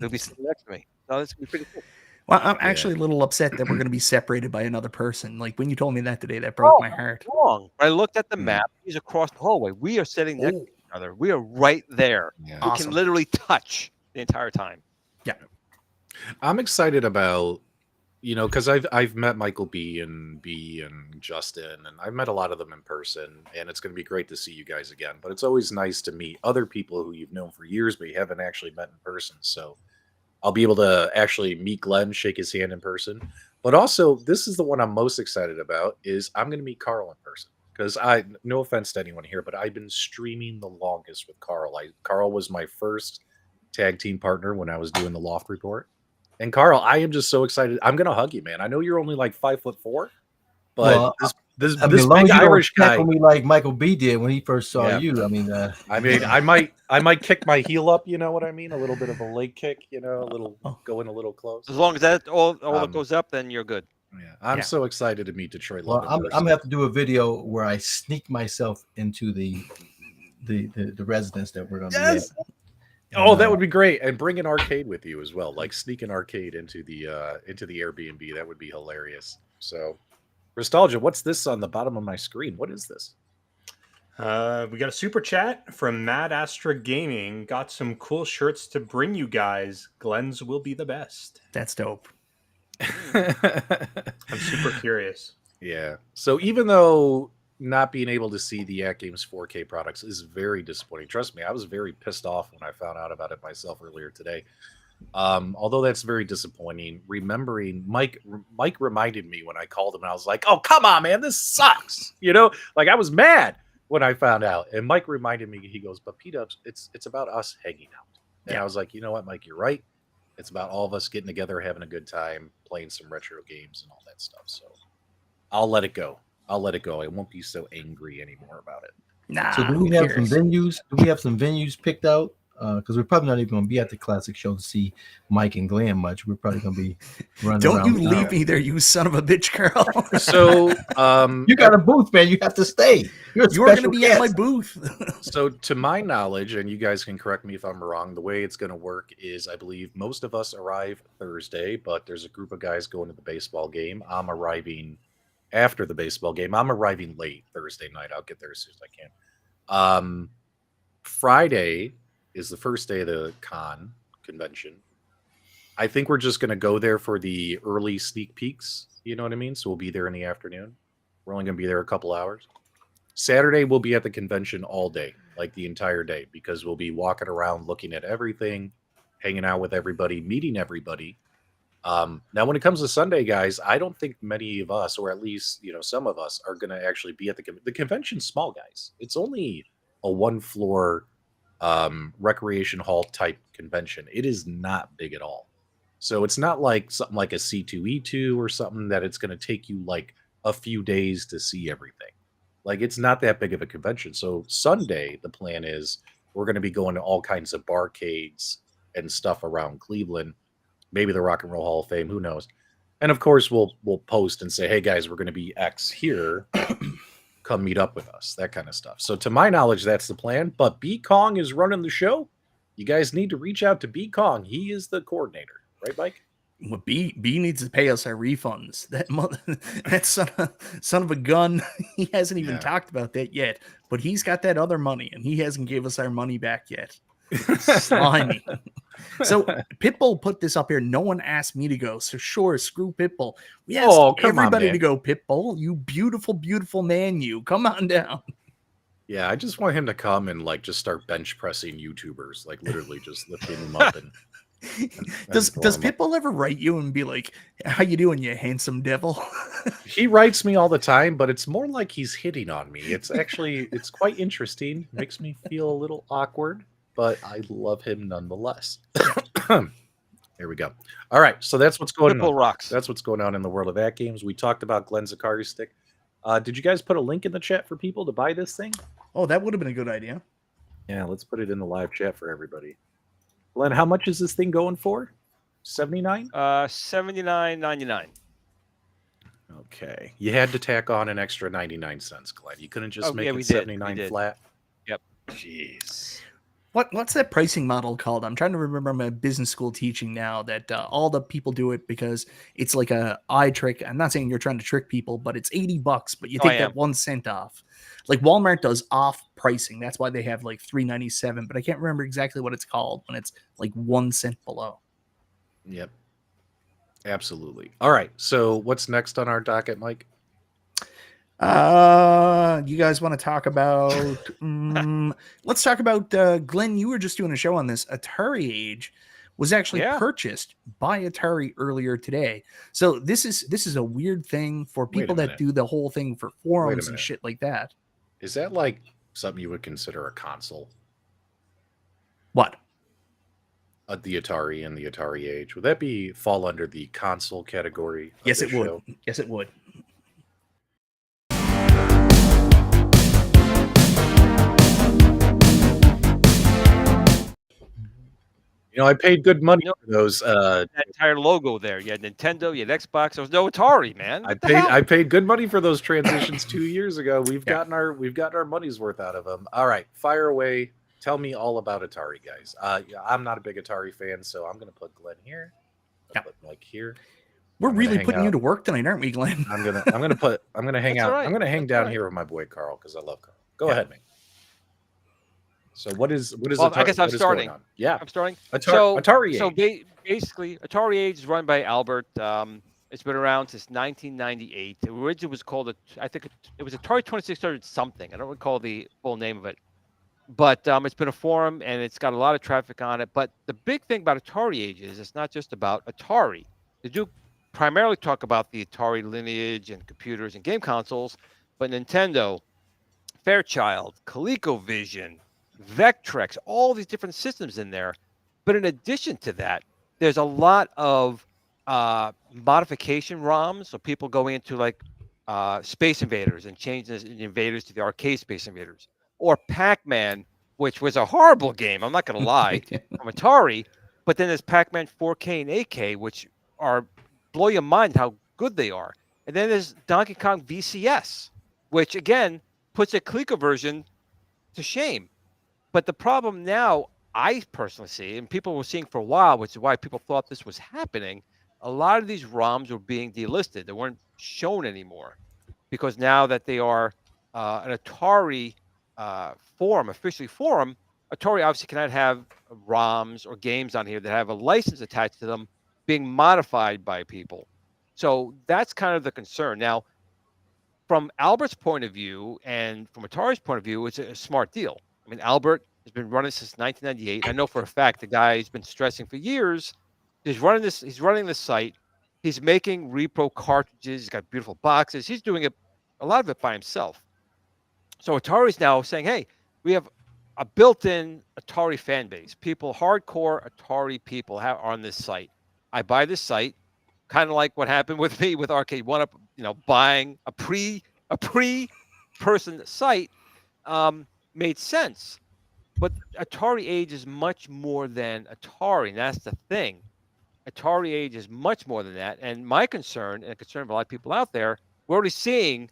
He'll be sitting next to me. So this will be pretty cool. Well, I'm actually a little upset that we're going to be separated by another person. Like, when you told me that today, that broke my heart. Wrong. I looked at the map. He's across the hallway. We are sitting next to each other. We are right there. Yeah. We can literally touch the entire time. Yeah. I'm excited about, you know, because I've met Michael B and Justin, and I've met a lot of them in person, and it's going to be great to see you guys again. But it's always nice to meet other people who you've known for years, but you haven't actually met in person. So I'll be able to actually meet Glenn, shake his hand in person. But also, this is the one I'm most excited about, is I'm going to meet Carl in person. Because no offense to anyone here, but I've been streaming the longest with Carl. Carl was my first tag team partner when I was doing the Loft Report. And Carl, I am just so excited. I'm going to hug you, man. I know you're only like 5'4", but this big Irish guy, me like Michael B did when he first saw you. I might kick my heel up. You know what I mean? A little bit of a leg kick. You know, going a little close. As long as that all that goes up, then you're good. Yeah, I'm so excited to meet Detroit. Well, I'm gonna have to do a video where I sneak myself into the residence that we're gonna be at. Oh, that would be great. And bring an arcade with you as well. Like sneak an arcade into the Airbnb. That would be hilarious. So, Nostalgia, what's this on the bottom of my screen? What is this? We got a super chat from Mad Astra Gaming. Got some cool shirts to bring you guys. Glenn's will be the best. That's dope. I'm super curious. Yeah. So even though not being able to see the AtGames 4K products is very disappointing. Trust me, I was very pissed off when I found out about it myself earlier today. Although that's very disappointing. Remembering Mike reminded me when I called him, and I was like, "Oh, come on, man, this sucks." You know, like I was mad when I found out. And Mike reminded me, he goes, "But P-Dubs, it's about us hanging out." And I was like, "You know what, Mike, you're right. It's about all of us getting together, having a good time, playing some retro games and all that stuff." So I'll let it go. I won't be so angry anymore about it. Nah. So do we have some venues? Do we have some venues picked out? Because we're probably not even going to be at the classic show to see Mike and Glenn much. We're probably going to be running Don't around. you leave me there, you son of a bitch, Carl. So you got a booth, man. You have to stay. You're going to be at my booth. So to my knowledge, and you guys can correct me if I'm wrong, the way it's going to work is I believe most of us arrive Thursday, but there's a group of guys going to the baseball game. I'm arriving after the baseball game. I'm arriving late Thursday night. I'll get there as soon as I can. Friday is the first day of the convention. I think we're just going to go there for the early sneak peeks. You know what I mean? So we'll be there in the afternoon. We're only going to be there a couple hours. Saturday, we'll be at the convention all day, like the entire day, because we'll be walking around, looking at everything, hanging out with everybody, meeting everybody. Now, when it comes to Sunday, guys, I don't think many of us, or at least, some of us are going to actually be at the convention. Small, guys. It's only a 1-floor recreation hall type convention. It is not big at all. So it's not like something like a C2E2 or something that it's going to take you like a few days to see everything. Like, it's not that big of a convention. So Sunday, the plan is we're going to be going to all kinds of barcades and stuff around Cleveland, maybe the Rock and Roll Hall of Fame, who knows. And of course, we'll post and say, hey guys, we're going to be X here. Come meet up with us, that kind of stuff. So to my knowledge, that's the plan. But B Kong is running the show. You guys need to reach out to B Kong. He is the coordinator, right, Mike? Well, B needs to pay us our refunds. That son of a gun. He hasn't even talked about that yet. But he's got that other money, and he hasn't gave us our money back yet. Slimy. So Pitbull put this up here. No one asked me to go, so sure, screw Pitbull. We asked everybody to go. Pitbull, you beautiful, beautiful man, you come on down. Yeah, I just want him to come and like just start bench pressing YouTubers, like literally just lifting them up and. Does Pitbull ever write you and be like, "How you doing, you handsome devil"? He writes me all the time, but it's more like he's hitting on me. It's quite interesting. Makes me feel a little awkward, but I love him nonetheless. Here we go. All right, so that's what's going on. Rocks. That's what's going on in the world of AtGames. We talked about Glenn's Ikari stick. Did you guys put a link in the chat for people to buy this thing? Oh, that would have been a good idea. Yeah, let's put it in the live chat for everybody. Glenn, how much is this thing going for? 79? $79.99. Okay. You had to tack on an extra 99 cents, Glenn. You couldn't just make it 79 flat. Yep. Jeez. What's that pricing model called? I'm trying to remember my business school teaching now that all the people do it because it's like a eye trick. I'm not saying you're trying to trick people, but it's $80, but you take that 1 cent off. Like Walmart does off pricing. That's why they have like $3.97, but I can't remember exactly what it's called when it's like 1 cent below. Yep. Absolutely. All right. So what's next on our docket, Mike? You guys want to talk about let's talk about Glenn, you were just doing a show on this. Atari Age was actually purchased by Atari earlier today. So this is a weird thing for people that do the whole thing for forums and shit like that. Is that like something you would consider a console? What? The Atari and the Atari Age. Would that fall under the console category? Yes, it would. Yes, it would. You know, I paid good money for those. That entire logo there. You had Nintendo, you had Xbox. There was no Atari, man. I paid good money for those transitions 2 years ago. We've gotten our money's worth out of them. All right, fire away. Tell me all about Atari, guys. I'm not a big Atari fan, so I'm going to put Glenn here. Put Mike here. We're really putting you to work tonight, aren't we, Glenn? I'm gonna hang out. Right. I'm gonna hang down here with my boy Carl because I love Carl. Go ahead, man. So what is well, Atari, I guess I'm starting. Yeah, I'm starting. Atari Age. So basically, Atari Age is run by Albert. It's been around since 1998. The original was called I think it was Atari 2600 something. I don't recall the full name of it. But it's been a forum and it's got a lot of traffic on it. But the big thing about Atari Age is it's not just about Atari. They do primarily talk about the Atari lineage and computers and game consoles, but Nintendo, Fairchild, ColecoVision, Vectrex, all these different systems in there. But in addition to that, there's a lot of modification ROMs. So people going into like Space Invaders and changing the Invaders to the arcade Space Invaders. Or Pac-Man, which was a horrible game, I'm not going to lie, from Atari. But then there's Pac-Man 4K and 8K, which are blow your mind how good they are. And then there's Donkey Kong VCS, which, again, puts a Coleco version to shame. But the problem now, I personally see, and people were seeing for a while, which is why people thought this was happening, a lot of these ROMs were being delisted. They weren't shown anymore. Because now that they are an Atari officially forum, Atari obviously cannot have ROMs or games on here that have a license attached to them being modified by people. So that's kind of the concern. Now, from Albert's point of view and from Atari's point of view, it's a smart deal. I mean, Albert has been running since 1998. I know for a fact the guy has been stressing for years. He's running this site. He's making repro cartridges. He's got beautiful boxes. He's doing a lot of it by himself. So Atari's now saying, hey, we have a built-in Atari fan base. People, hardcore Atari people are on this site. I buy this site, kind of like what happened with me with Arcade1Up, buying a pre person site made sense. But Atari Age is much more than Atari, and that's the thing. Atari Age is much more than that. And my concern, and the concern of a lot of people out there, we're already seeing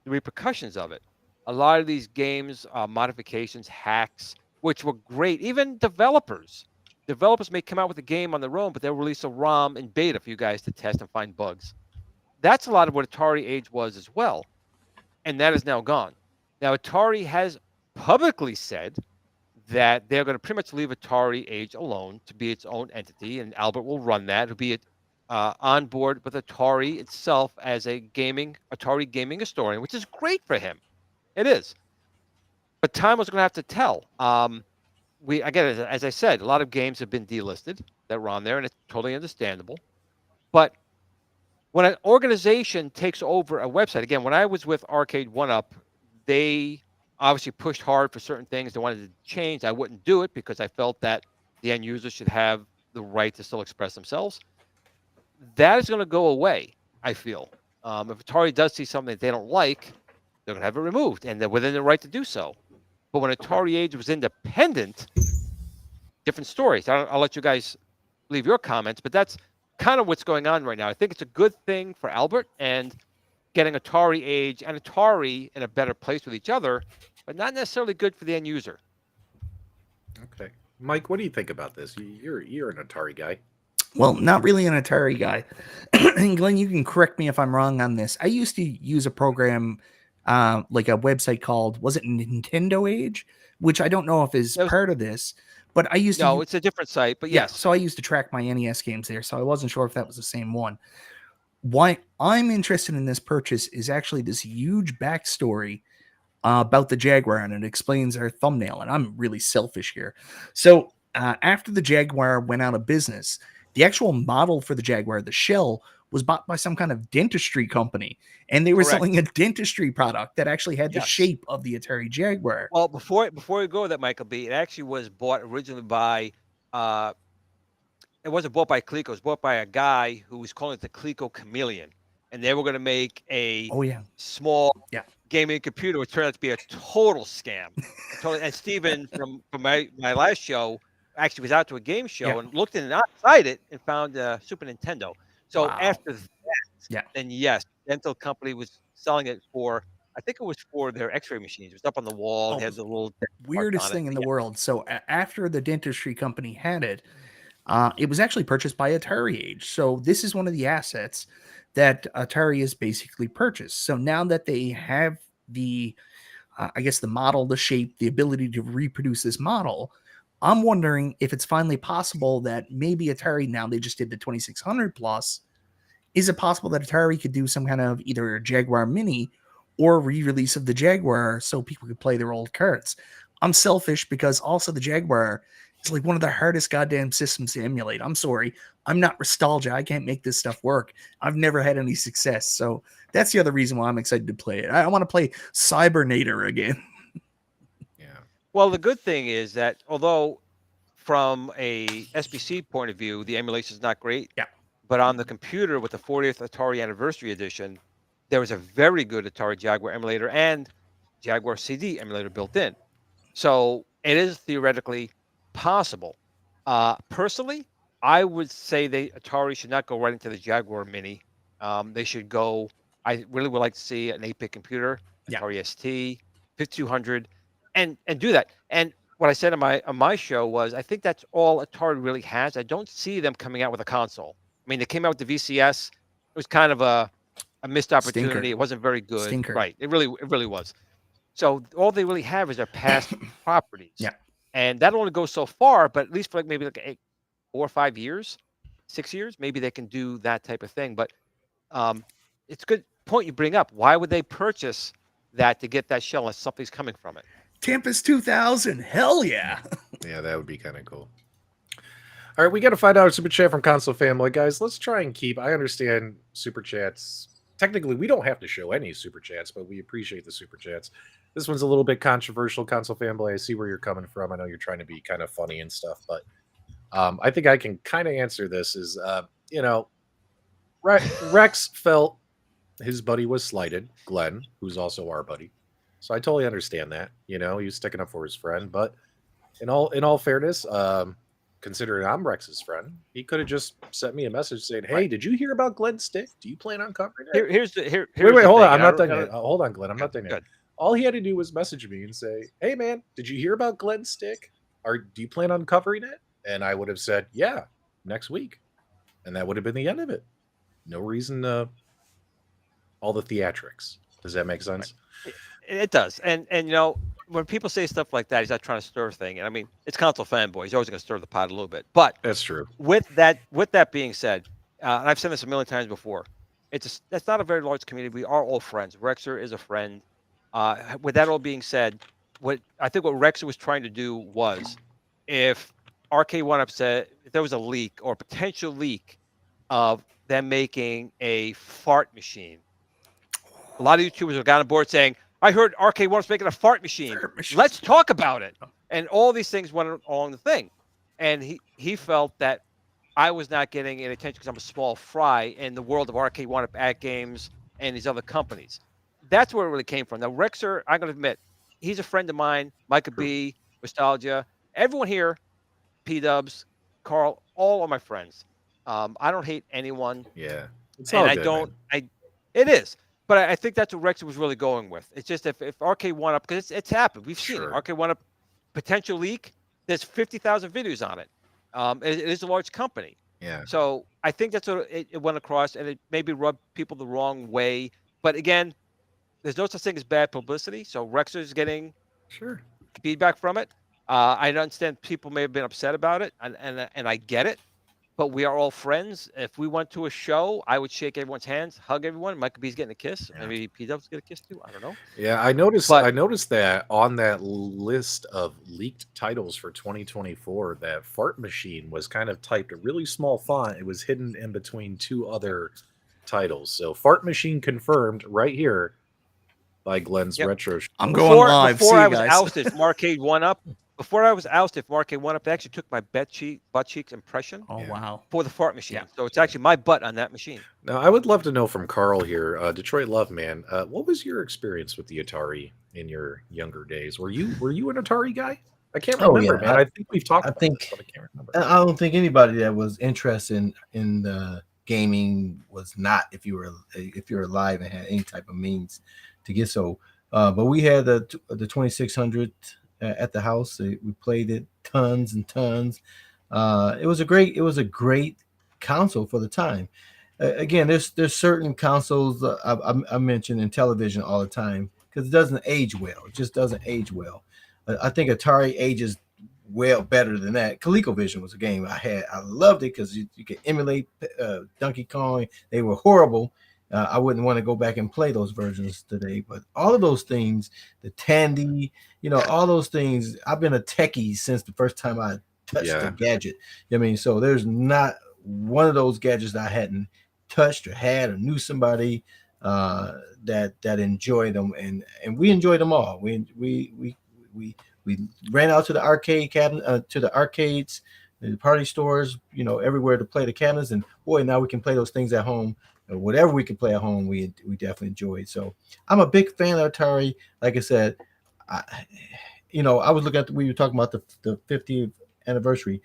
the repercussions of it. A lot of these games, modifications, hacks, which were great. Even developers may come out with a game on their own, but they'll release a ROM in beta for you guys to test and find bugs. That's a lot of what Atari Age was as well. And that is now gone. Now, Atari has publicly said that they're going to pretty much leave Atari Age alone to be its own entity, and Albert will run that. It'll be on board with Atari itself as a Atari gaming historian, which is great for him. It is. But time was going to have to tell. Again, as I said, a lot of games have been delisted that were on there, and it's totally understandable. But when an organization takes over a website, again, when I was with Arcade1Up, they obviously pushed hard for certain things they wanted to change. I wouldn't do it because I felt that the end user should have the right to still express themselves. That is going to go away, I feel. If Atari does see something that they don't like, they're going to have it removed, and they're within their right to do so. But when Atari Age was independent, different stories. I'll let you guys leave your comments, but that's kind of what's going on right now. I think it's a good thing for Albert and getting Atari Age and Atari in a better place with each other, but not necessarily good for the end user. Okay. Mike, what do you think about this? You're an Atari guy. Well, not really an Atari guy. And Glenn, you can correct me if I'm wrong on this. I used to use a program, like a website called, was it Nintendo Age? Which I don't know if is part of this, but I used to. No, it's a different site, but yes. So I used to track my NES games there, so I wasn't sure if that was the same one. Why I'm interested in this purchase is actually this huge backstory about the Jaguar, and it explains our thumbnail, and I'm really selfish here. So after the Jaguar went out of business, the actual model for the Jaguar, the shell, was bought by some kind of dentistry company, and they were selling a dentistry product that actually had the shape of the Atari Jaguar. Well, before we go with that, Michael B., it actually was bought originally by it wasn't bought by Coleco. It was bought by a guy who was calling it the Coleco Chameleon, and they were going to make a small gaming computer, which turned out to be a total scam. And Steven from my last show actually was out to a game show and looked inside it and found a Super Nintendo. So after that, then yes, dental company was selling it for, I think it was for their X-ray machines. It was up on the wall. It had the little weirdest thing in the world. So after the dentistry company had it, it was actually purchased by Atari Age. So this is one of the assets that Atari has basically purchased. So now that they have the, I guess the model, the shape, the ability to reproduce this model, I'm wondering if it's finally possible that maybe Atari, now they just did the 2600 plus, is it possible that Atari could do some kind of either a Jaguar Mini or re-release of the Jaguar so people could play their old carts? I'm selfish because also the Jaguar is like one of the hardest goddamn systems to emulate. I'm sorry. I'm not nostalgia. I can't make this stuff work. I've never had any success. So that's the other reason why I'm excited to play it. I want to play Cybernator again. Well, the good thing is that although from a SBC point of view, the emulation is not great. But on the computer with the 40th Atari Anniversary Edition, there was a very good Atari Jaguar emulator and Jaguar CD emulator built in. So it is theoretically possible. Personally, I would say Atari should not go right into the Jaguar Mini. They should go. I really would like to see an 8-bit computer, Atari ST, 5200, and do that. And what I said on my show was, I think that's all Atari really has. I don't see them coming out with a console. I mean, they came out with the VCS. It was kind of a missed opportunity. Stinker. It wasn't very good. Stinker. Right. It really was. So all they really have is their past properties. And that only goes so far, but at least for maybe 4 or 5 years, 6 years, maybe they can do that type of thing. But it's a good point you bring up. Why would they purchase that to get that shell unless something's coming from it? Tempest 2000. Hell yeah. Yeah, that would be kind of cool. All right, we got to find out a super chat from Console Family. Guys, let's try and keep, I understand super chats. Technically, we don't have to show any super chats, but we appreciate the super chats. This one's a little bit controversial, Console Family. I see where you're coming from. I know you're trying to be kind of funny and stuff, but I think I can kind of answer this is, Rex felt his buddy was slighted, Glenn, who's also our buddy. So I totally understand that. You know, he was sticking up for his friend. But in all fairness, considering I'm Rex's friend, he could have just sent me a message saying, "Hey, did you hear about Glenn's stick? Do you plan on covering it?" Here's Wait, the hold on. thing. I'm not done yet. Hold on, Glenn. I'm not done yet. Good. All he had to do was message me and say, "Hey, man, did you hear about Glenn's stick? Or do you plan on covering it?" And I would have said, "Yeah, next week," and that would have been the end of it. No reason to all the theatrics. Does that make sense? It does. And you know, when people say stuff like that, he's not trying to stir thing. And I mean, it's console fanboy. He's always going to stir the pot a little bit. But That's true. with that being said, and I've said this a million times before, that's not a very large community. We are all friends. Rexer is a friend. With that all being said, what Rexer was trying to do was, if Arcade1Up said if there was a leak or a potential leak of them making a fart machine, a lot of YouTubers have got on board saying, "I heard Arcade1Up's making a fart machine. Let's talk about it." And all these things went along the thing. And he felt that I was not getting any attention because I'm a small fry in the world of Arcade1Up, AtGames, and these other companies. That's where it really came from. Now, Rexer, I'm going to admit, he's a friend of mine. Micah B, Nostalgia, everyone here, P-Dubs, Carl, all of my friends. I don't hate anyone. Yeah. It's And all I good, don't, man. it is. But I think that's what Rexer was really going with. It's just if Arcade1Up, because it's happened. We've seen it. Arcade1Up potential leak. There's 50,000 videos on it. It is a large company. Yeah. So I think that's what it went across, and it maybe rubbed people the wrong way. But again, there's no such thing as bad publicity. So Rexer's getting feedback from it. I understand people may have been upset about it, and I get it. But we are all friends. If we went to a show, I would shake everyone's hands, hug everyone. Michael B's getting a kiss. Yeah. Maybe P-Dub's get a kiss too. I don't know. Yeah, I noticed that on that list of leaked titles for 2024, that fart machine was kind of typed a really small font. It was hidden in between two other titles. So fart machine confirmed right here by Glenn's Retro Show. I'm going live. Before I was ousted from Arcade1Up, they actually took my butt cheeks impression. Oh, wow. For the fart machine. Yeah. So it's actually my butt on that machine. Now, I would love to know from Carl here, Detroit Love Man, what was your experience with the Atari in your younger days? Were you an Atari guy? I can't remember, man. I think we've talked about this, but I can't remember. I don't think anybody that was interested in the gaming was not, if you were alive and had any type of means to get so. But we had the 2600 at the house. We played it tons and tons. It was a great console for the time. Again, there's certain consoles I mention in television all the time because it doesn't age well. It just doesn't age well. I think Atari ages well better than that. ColecoVision was a game I had. I loved it because you could emulate Donkey Kong. They were horrible. I wouldn't want to go back and play those versions today, but all of those things, the Tandy, all those things, I've been a techie since the first time I touched a gadget. I mean, so there's not one of those gadgets that I hadn't touched or had or knew somebody that enjoyed them, and we enjoyed them all. We ran out to the arcade cabinet, to the arcades, the party stores, everywhere to play the cabinets, and boy, now we can play those things at home. Whatever we could play at home, we definitely enjoyed. So I'm a big fan of Atari. Like I said, I was looking at we were talking about the 50th anniversary.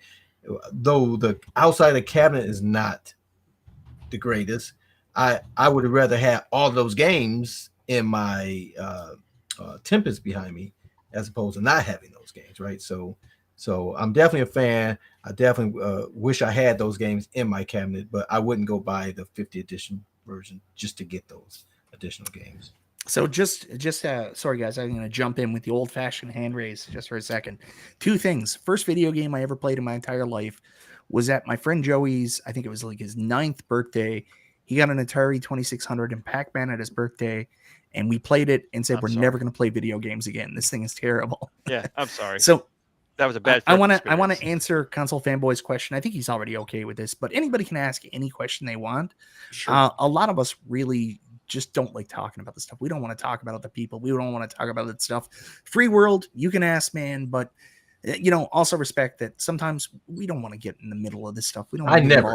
Though the outside of the cabinet is not the greatest, I would rather have all those games in my Tempest behind me as opposed to not having those games, right? So I'm definitely a fan. I definitely wish I had those games in my cabinet, but I wouldn't go buy the 50th edition version just to get those additional games. So just sorry guys, I'm going to jump in with the old-fashioned hand raise just for a second. Two things. First video game I ever played in my entire life was at my friend Joey's, I think it was like his 9th birthday. He got an Atari 2600 and Pac-Man at his birthday, and we played it and said, we're never going to play video games again. This thing is terrible. Yeah, I'm sorry. So that was a bad. I want to answer Console Fanboy's question. I think he's already okay with this, but anybody can ask any question they want. Sure. A lot of us really just don't like talking about this stuff. We don't want to talk about other people. We don't want to talk about that stuff. Free world, you can ask, man, but also respect that sometimes we don't want to get in the middle of this stuff. We don't. I never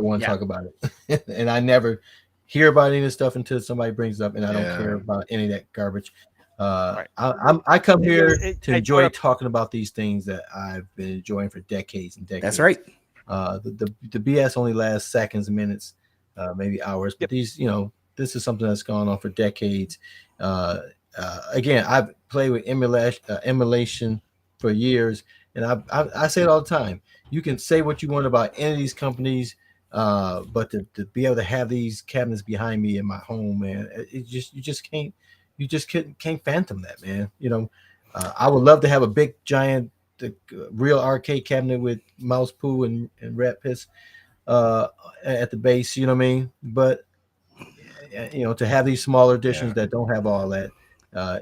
want to talk about it, and I never hear about any of this stuff until somebody brings it up, and I don't care about any of that garbage. Right. I come here I to brought enjoy up- talking about these things that I've been enjoying for decades and decades. That's right. The BS only lasts seconds, minutes, maybe hours, but Yep. these, this is something that's gone on for decades. Again, I've played with emulation for years, and I say it all the time. You can say what you want about any of these companies, but to be able to have these cabinets behind me in my home, man, you just can't phantom that, man. I would love to have a big giant real arcade cabinet with mouse poo and rat piss at the base, you know what I mean? But to have these smaller editions that don't have all that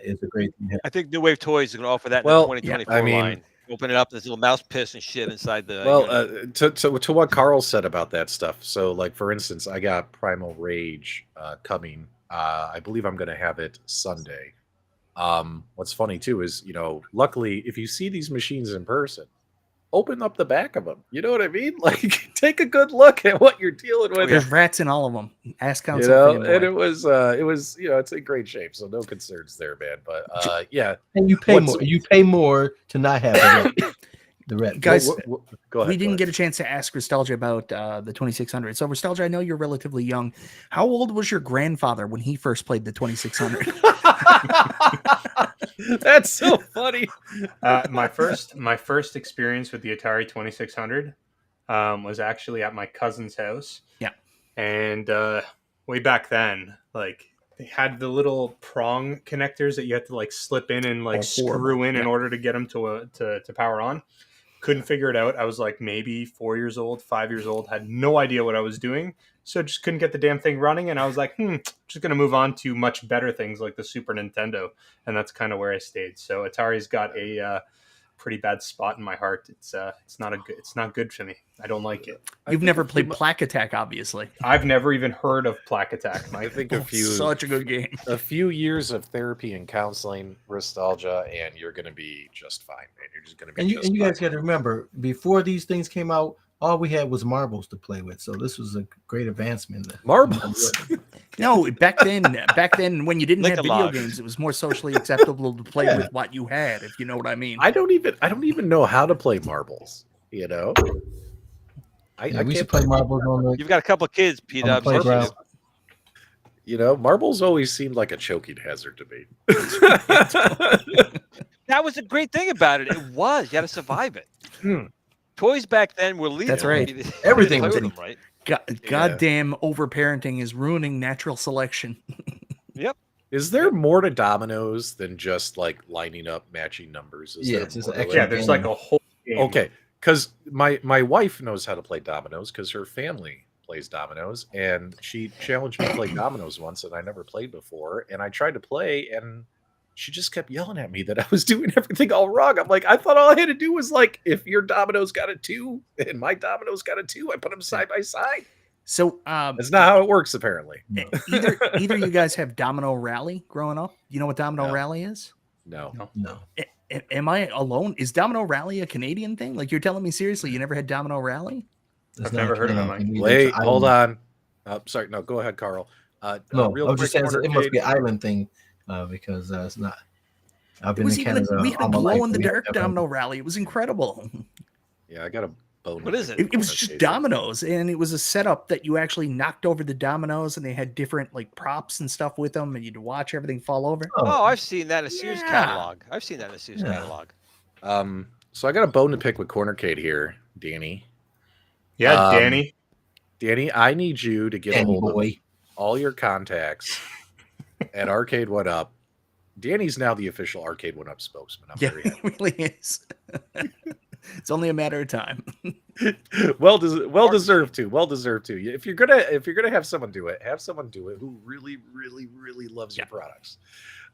is a great thing. I think New Wave Toys is going to offer that Well, in the 2024 I mean- line. Open it up, there's little mouse piss and shit inside the. Well, unit. to what Carl said about that stuff. So, like for instance, I got Primal Rage coming. I believe I'm going to have it Sunday. What's funny too is, luckily, if you see these machines in person, open up the back of them. You know what I mean? Like, take a good look at what you're dealing with. There's rats in all of them. Ask counsel. And it was, it's in great shape, so no concerns there, man. But yeah, and you pay more. You pay more to not have the rat. Guys, go ahead. we didn't get a chance to ask Nostalgia about the 2600. So, Nostalgia, I know you're relatively young. How old was your grandfather when he first played the 2600? That's so funny. My first experience with the Atari 2600 was actually at my cousin's house. Yeah. And way back then, like, they had the little prong connectors that you had to like slip in and like screw in order to get them to power on. Couldn't figure it out. I was like maybe 4 years old, 5 years old, had no idea what I was doing. So just couldn't get the damn thing running. And I was like, just going to move on to much better things like the Super Nintendo. And that's kind of where I stayed. So Atari's got a pretty bad spot in my heart. It's not good for me. I don't like it. You've never played Plaque Attack, obviously. I've never even heard of Plaque Attack. I think such a good game. A few years of therapy and counseling, nostalgia, and you're going to be just fine, man. You're just going to be. And you guys got to remember, before these things came out, all we had was marbles to play with. So this was a great advancement. Marbles. No, back then, when you didn't Lick have a video log. games, it was more socially acceptable to play with what you had, if you know what I mean. I don't even know how to play marbles. You know. We used to play marbles on the. You've got a couple of kids, P on the Dubs. playground. Marbles always seemed like a choking hazard to me. That was a great thing about it. It was. You had to survive it. Toys back then were lethal. That's right. Everything was was them, right. Goddamn overparenting is ruining natural selection. Yep. Is there more to dominoes than just like lining up matching numbers? Yes, it's more to actually- it? There's like a whole game. Okay, because my wife knows how to play dominoes because her family plays dominoes, and she challenged me to play dominoes once, and I never played before, and I tried to play, and she just kept yelling at me that I was doing everything all wrong. I'm like, I thought all I had to do was like, if your dominoes got a 2 and my dominoes got a 2, I put them side by side. So That's not how it works, apparently. either you guys have Domino Rally growing up. You know what Domino No. Rally is? No. No. Am I alone? Is Domino Rally a Canadian thing? Like, you're telling me seriously you never had Domino Rally? It's I've not never heard of it, Canadian. Mike. Wait, It's an hold island. on. Sorry, no, go ahead, Carl. No, real I was just quick, saying it must be an Arcade. island thing because it's not. I've It been was in even Canada. we had a all my glow life. in the We dark never- Domino Rally. It was incredible. Yeah, I got a bone. What is it? It was just dominoes, and it was a setup that you actually knocked over the dominoes, and they had different like props and stuff with them, and you'd watch everything fall over. Oh, I've seen that in a Sears Yeah. catalog. I've seen that in a Sears Yeah. catalog. So I got a bone to pick with Cornercade here, Danny. Yeah, Um, Danny. Danny, I need you to get a Danny hold of boy. all your contacts at Arcade1Up. Danny's now the official Arcade1Up spokesman. I'm Yeah, very happy. it really is. It's only a matter of time. well deserved to. Well deserved to. If you're gonna have someone do it, have someone do it who really, really, really loves your products.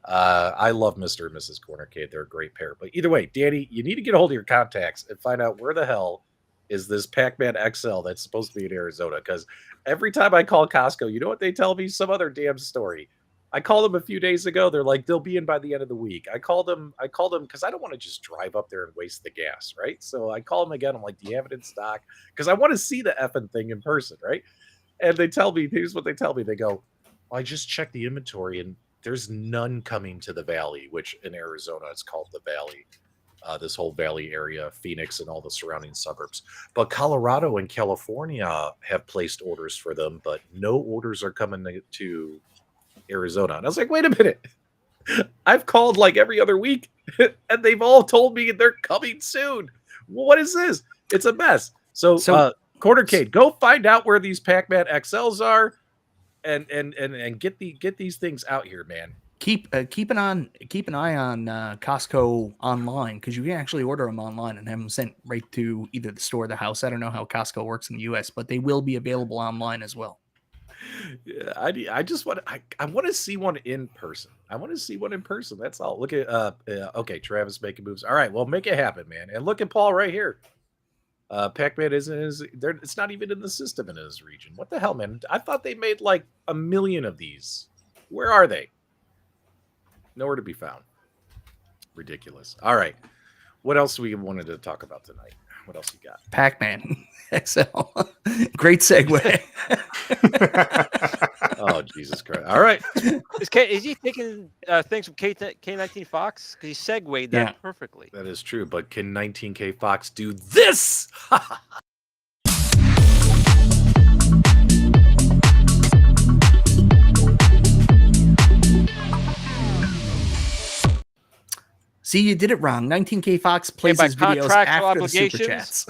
I love Mr. and Mrs. Cornercade. They're a great pair. But either way, Danny, you need to get a hold of your contacts and find out where the hell is this Pac-Man XL that's supposed to be in Arizona. Because every time I call Costco, you know what they tell me? Some other damn story. I called them a few days ago. They're like, they'll be in by the end of the week. I called them because I don't want to just drive up there and waste the gas, right? So I call them again. I'm like, do you have it in stock? Because I want to see the effing thing in person, right? And they tell me, here's what they tell me. They go, well, I just checked the inventory and there's none coming to the Valley, which in Arizona is called the Valley. This whole Valley area, Phoenix and all the surrounding suburbs. But Colorado and California have placed orders for them, but no orders are coming to Arizona. And I was like, wait a minute. I've called like every other week, and they've all told me they're coming soon. What is this? It's a mess. So Cornercade, go find out where these Pac-Man XLs are, and get these things out here, man. Keep an eye on Costco online, because you can actually order them online and have them sent right to either the store or the house. I don't know how Costco works in the US, but they will be available online as well. Yeah, I just want I want to see one in person. I want to see one in person. That's all. Look at okay, Travis making moves. All right, well, make it happen, man. And look at Paul right here. Pac-Man isn't there. It's not even in the system in his region. What the hell, man? I thought they made like 1 million of these. Where are they? Nowhere to be found. Ridiculous. All right. What else we wanted to talk about tonight? What else you got? Pac-Man XL. Great segue. Oh, Jesus Christ. All right. Is he taking things from K19 Fox? Because he segued that perfectly. That is true. But can 19K Fox do this? See, you did it wrong. 19K Fox plays his videos after the super chats.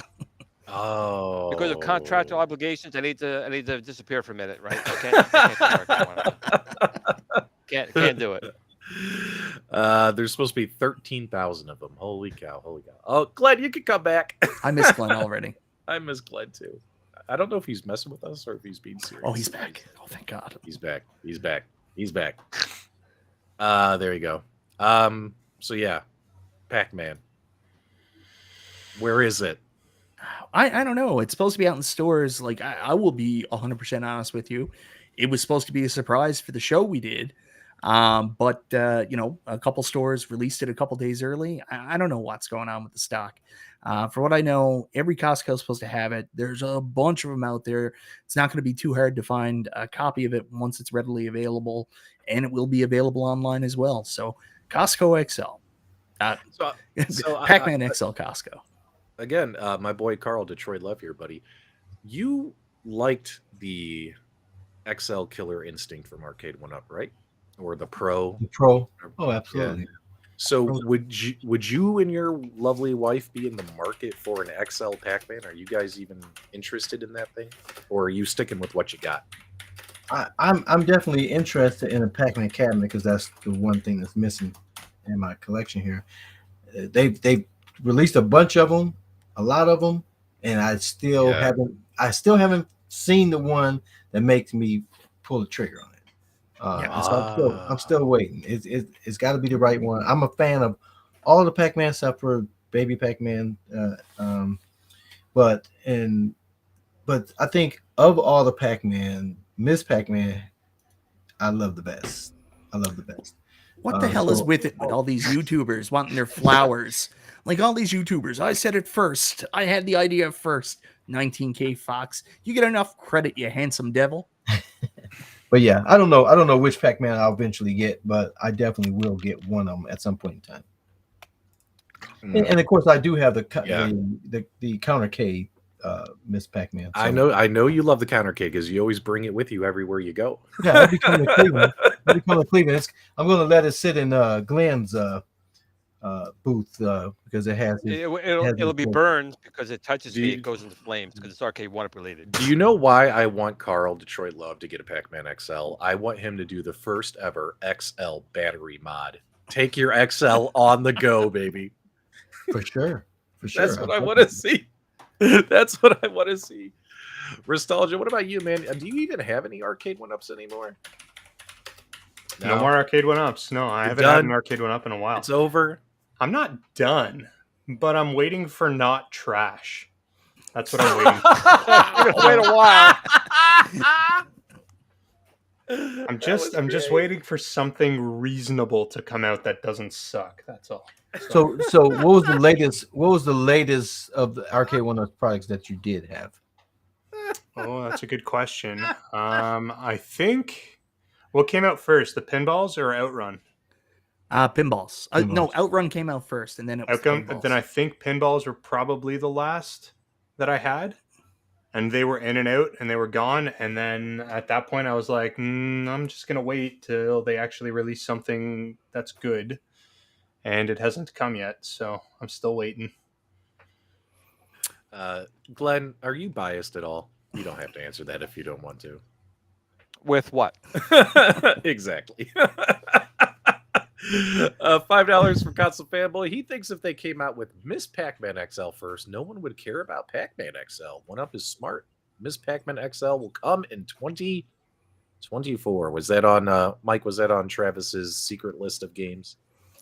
Oh, because of contractual obligations, I need to disappear for a minute, right? I can't do it. There's supposed to be 13,000 of them. Holy cow! Holy cow! Oh, Glenn, you can come back. I miss Glenn already. I miss Glenn too. I don't know if he's messing with us or if he's being serious. Oh, he's back. Oh, thank God. He's back. He's back. He's back. There you go. So yeah, Pac-Man. Where is it? I don't know. It's supposed to be out in stores. Like, I will be 100% honest with you. It was supposed to be a surprise for the show we did. But a couple stores released it a couple days early. I don't know what's going on with the stock. For what I know, every Costco is supposed to have it. There's a bunch of them out there. It's not going to be too hard to find a copy of it once it's readily available, and it will be available online as well. So Costco XL. Pac-Man XL Costco. Again, my boy Carl, Detroit Love here, buddy. You liked the XL Killer Instinct from Arcade1Up, right? Or the Pro? The Pro. Oh, absolutely. Yeah. So would you and your lovely wife be in the market for an XL Pac-Man? Are you guys even interested in that thing? Or are you sticking with what you got? I'm definitely interested in a Pac-Man cabinet, because that's the one thing that's missing in my collection here. They've released a bunch of them, a lot of them, and I still haven't seen the one that makes me pull the trigger on it. So I'm still waiting. It's got to be the right one. I'm a fan of all the Pac-Man stuff for Baby Pac-Man, but I think of all the Pac-Man, Miss Pac-Man, I love the best. What the hell is with it with all these YouTubers wanting their flowers? Like all these YouTubers, I said it first. I had the idea first. 19K Fox. You get enough credit, you handsome devil. But yeah, I don't know which Pac-Man I'll eventually get, but I definitely will get one of them at some point in time. And of course, I do have the Counter K Miss Pac-Man. So. I know you love the Counter K because you always bring it with you everywhere you go. Yeah, I'll be coming to Cleveland. I'm going to let it sit in Glenn's booth because it has. It'll be burned because it touches me. It goes into flames because it's Arcade1Up related. Do you know why I want Carl Detroit Love to get a Pac-Man XL? I want him to do the first ever XL battery mod. Take your XL on the go, baby. For sure. That's what I want to see. That's what I want to see. Nostalgia, what about you, man? Do you even have any Arcade1Ups anymore? No more Arcade1Ups. No, I haven't had an Arcade1Up in a while. It's over. I'm not done, but I'm waiting for not trash. That's what I'm waiting for. Wait a while. I'm just waiting for something reasonable to come out that doesn't suck. That's all. So what was the latest? What was the latest of the Arcade1Up products that you did have? Oh, that's a good question. I think What came out first, the pinballs or Outrun? Pinballs. No, Pinballs. Outrun came out first, and then it was pinballs. Then I think pinballs were probably the last that I had. And they were in and out, and they were gone. And then at that point, I was like, I'm just going to wait till they actually release something that's good. And it hasn't come yet, so I'm still waiting. Glenn, are you biased at all? You don't have to answer that if you don't want to. With what? Exactly. $5 from Console Fanboy. He thinks if they came out with Miss Pac-Man XL first, no one would care about Pac-Man XL. 1UP is smart. Miss Pac-Man XL will come in 2024. Was that on Mike? Was that on Travis's secret list of games?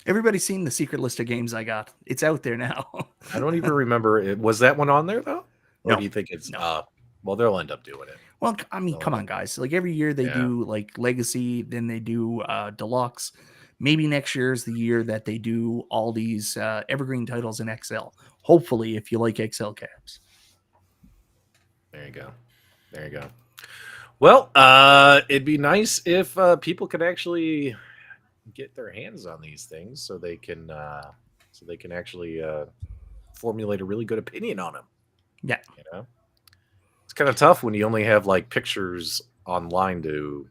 Everybody's seen the secret list of games I got. It's out there now. I don't even remember. Was that one on there though? Or No. do you think it's? No. Well, they'll end up doing it. Well, I mean, come on, guys. Like every year they Yeah. do like Legacy, then they do Deluxe. Maybe next year is the year that they do all these evergreen titles in XL. Hopefully, if you like XL cabs. There you go. There you go. Well, it'd be nice if people could actually get their hands on these things so they can actually formulate a really good opinion on them. Yeah. You know, it's kind of tough when you only have like pictures online to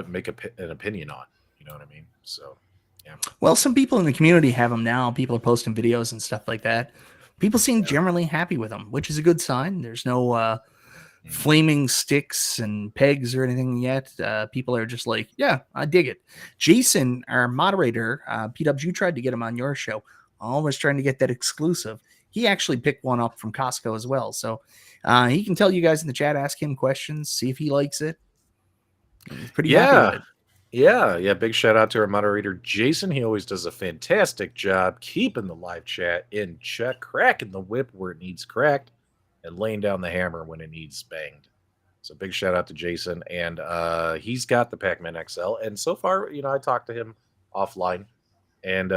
make an opinion on. You know what I mean? So, yeah. Well, some people in the community have them now. People are posting videos and stuff like that. People seem generally happy with them, which is a good sign. There's no flaming sticks and pegs or anything yet. People are just like, yeah, I dig it. Jason, our moderator, P-Dubs, you tried to get him on your show. Always trying to get that exclusive. He actually picked one up from Costco as well. So he can tell you guys in the chat, ask him questions, see if he likes it. He's pretty happy with it. Yeah. Big shout out to our moderator, Jason. He always does a fantastic job keeping the live chat in check, cracking the whip where it needs cracked, and laying down the hammer when it needs banged. So big shout out to Jason. And he's got the Pac-Man XL. And so far, I talked to him offline. And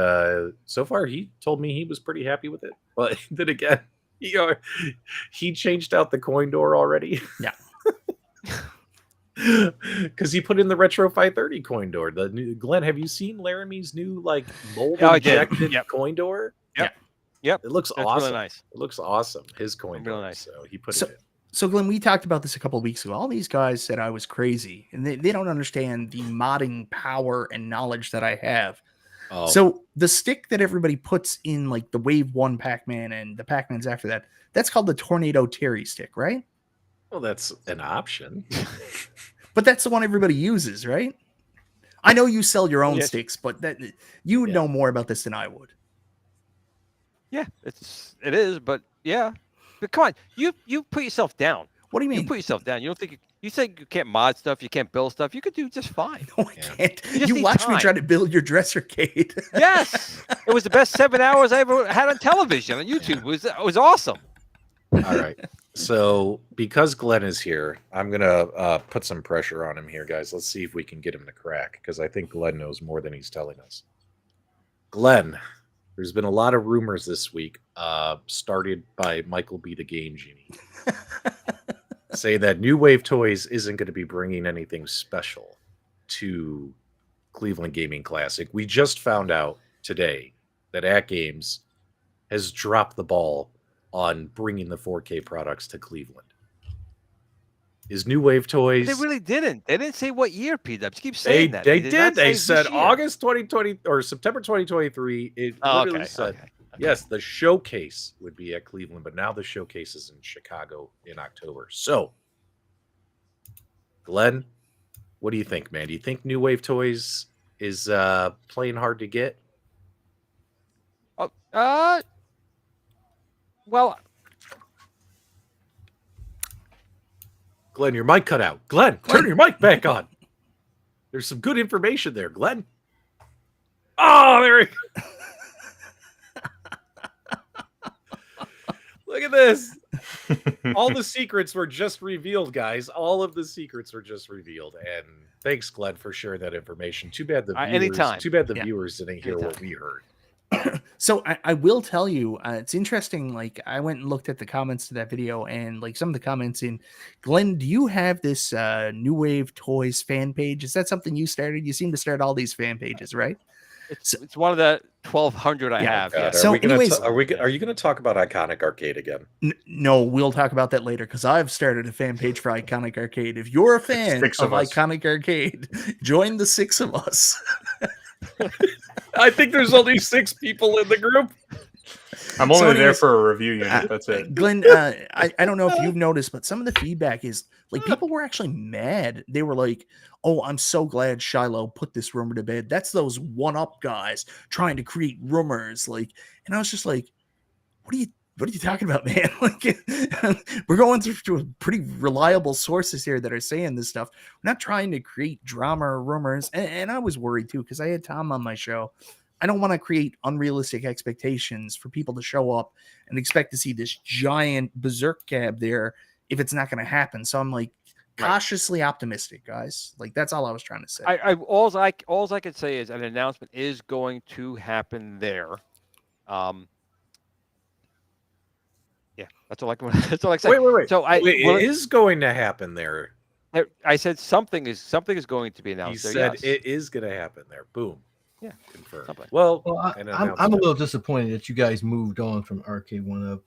so far, he told me he was pretty happy with it. But then again, he changed out the coin door already. Yeah. Because he put in the Retro 530 coin door. The new Glenn, have you seen Laramie's new mold I did. injected Yep. coin door? Yep. It looks That's awesome. really nice. It looks awesome. His coin Real door. nice. So he put So- it in. So, Glenn, we talked about this a couple of weeks ago. All these guys said I was crazy, and they don't understand the modding power and knowledge that I have. Oh, So the stick that everybody puts in like the Wave 1 Pac-Man and the Pac-Mans after that, that's called the Tornado Terry stick, right? well, that's an option. But that's the one everybody uses, right? I know you sell your own Yes. sticks, but that you would Yeah. know more about this than I would. Yeah, it is, but yeah. But come on, you put yourself down. What do you You mean? put yourself down. You don't think you say you can't mod stuff, you can't build stuff. You could do just fine. No, I Yeah. can't. You just You need watch me time. try to build your dresser, Kate. Yes, it was the best 7 hours I ever had on television on YouTube. It was awesome. All right. So because Glenn is here, I'm gonna put some pressure on him here, guys. Let's see if we can get him to crack, because I think Glenn knows more than he's telling us. Glenn, there's been a lot of rumors this week, started by Michael B. the Game Genie, say that New Wave Toys isn't going to be bringing anything special to Cleveland Gaming Classic. We just found out today that AtGames has dropped the ball on bringing the 4K products to Cleveland. Is New Wave Toys? They really didn't. They didn't say what year, P-Dubs. Keep They saying that. did. not They say said this year. August 2020 or September 2023. It Oh, literally okay. said Okay. yes. The showcase would be at Cleveland, but now the showcase is in Chicago in October. So, Glenn, what do you think, man? Do you think New Wave Toys is playing hard to get? Well, Glenn, your mic cut out. Glenn, turn your mic back on. There's some good information there, Glenn. Oh, there he Look at this. All the secrets were just revealed, guys. All of the secrets were just revealed. And thanks, Glenn, for sharing that information. Too bad the viewers, anytime. Too bad the Yeah. viewers didn't hear what Anytime. we heard. So I will tell you, it's interesting. Like I went and looked at the comments to that video, and like some of the comments in, Glenn, do you have this New Wave Toys fan page? Is that something you started? You seem to start all these fan pages, right? It's one of the 1,200 I Yeah. have. God, Yes. So anyways- are you gonna talk about Iconic Arcade again? No, we'll talk about that later because I've started a fan page for Iconic Arcade. If you're a fan Six of of us. Iconic Arcade, join the 6 of us. I think there's only 6 people in the group. I'm only So there anyways, for a review unit. That's it. Glenn, I don't know if you've noticed, but some of the feedback is like people were actually mad. They were like, "Oh, I'm so glad Shiloh put this rumor to bed. That's those 1-up guys trying to create rumors." Like, and I was just like, "What are you talking about, man?" Like, we're going through pretty reliable sources here that are saying this stuff. We're not trying to create drama or rumors. And I was worried too because I had Tom on my show. I don't want to create unrealistic expectations for people to show up and expect to see this giant berserk cab there if it's not going to happen. So I'm like cautiously optimistic, guys. Like that's all I was trying to say. All I can say is an announcement is going to happen there. Yeah, that's all I can. That's all I can say. Wait. So It is going to happen there. I said something is going to be announced. He there, said yes. it is going to happen there. Boom. Yeah, Confirmed. something. Well, I'm a little disappointed that you guys moved on from Arcade1Up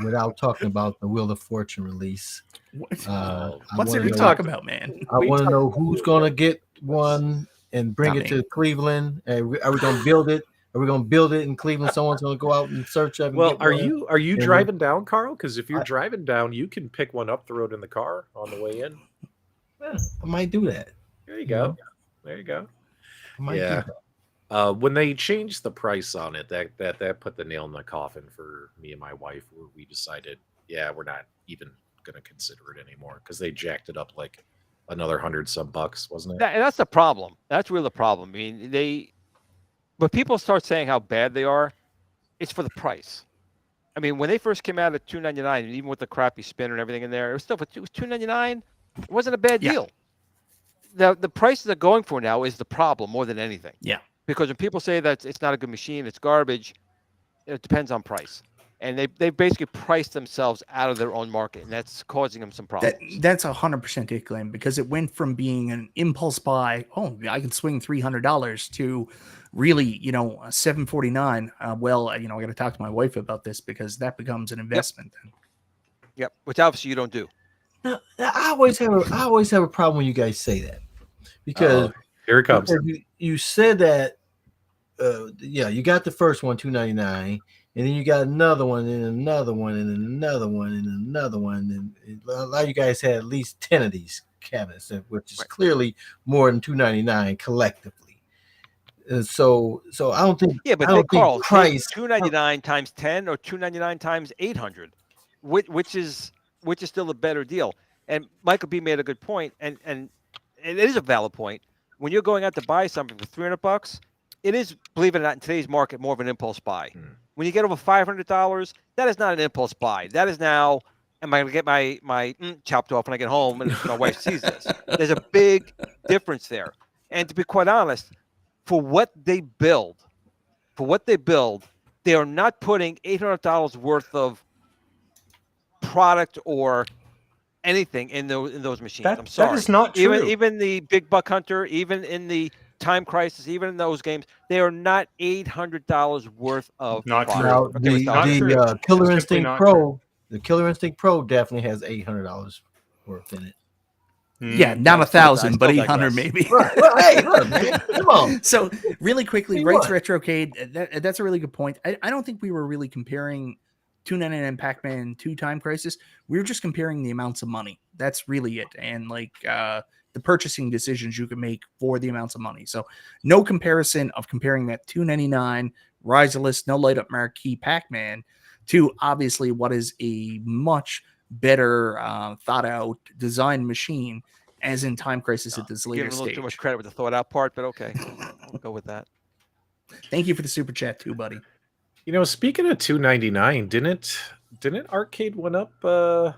without talking about the Wheel of Fortune release. What's wanna there to know- talk about, man? I want to know who's going to get one and bring Not it to Cleveland. Are we going to build it? Are we going to build it in Cleveland? Someone's going to go out and search up. And well, get are one? you And driving down, Carl? Because if you're I- driving down, you can pick one up, throw it in the car on the way in. Yeah, I might do that. There you go. There you go. I might Yeah. do that. When they changed the price on it, that put the nail in the coffin for me and my wife, where we decided, yeah, we're not even going to consider it anymore because they jacked it up like another $100-some, wasn't it? And that's the problem. That's really the problem. I mean, when people start saying how bad they are, it's for the price. I mean, when they first came out at $299, even with the crappy spinner and everything in there, it was $299. It wasn't a bad Yeah. deal. The prices they're going for now is the problem more than anything. Yeah. Because when people say that it's not a good machine, it's garbage, it depends on price. And they basically priced themselves out of their own market, and that's causing them some problems. That's 100% it, Glenn, because it went from being an impulse buy, oh, I can swing $300 to really, $749. I got to talk to my wife about this because that becomes an investment. Yep, which obviously you don't do. Now, I always have a problem when you guys say that because Here it comes. you said that you got the first one $299, and then you got another one and another one and another one and another one, and a lot of you guys had at least 10 of these cabinets, which is clearly more than $299 collectively. So I don't think but I don't Carl, think price $299 times 10 or $299 times 800, which is still a better deal. And Michael B made a good point, and it is a valid point. When you're going out to buy something for $300, it is, believe it or not, in today's market, more of an impulse buy. When you get over $500, that is not an impulse buy. That is now, am I going to get my chopped off when I get home and my wife sees this? There's a big difference there. And to be quite honest, for what they build, they are not putting $800 worth of product or anything in those machines. I'm sorry. That is not true. Even the Big Buck Hunter, even in the Time Crisis, even in those games, they are not $800 worth of Not product. true. Now, Not true. the Killer Simply Instinct not Pro, the Killer Instinct Pro definitely has $800 worth in it. Yeah, not 1,000, but still 800 digress. maybe. Right. Well, hey, look, man, come on. So really quickly, Hey, Rights what? Retrocade, that's a really good point. I don't think we were really comparing $299 Pac-Man to Time Crisis. We were just comparing the amounts of money. That's really it. And the purchasing decisions you can make for the amounts of money. So no comparison of comparing that $299 Riserless, no light up marquee Pac-Man to obviously what is a much better thought out design machine as in Time Crisis at this later Giving a little stage. too much credit with the thought out part, but okay, I'll go with that. Thank you for the super chat too, buddy. Speaking of $299, didn't Arcade1Up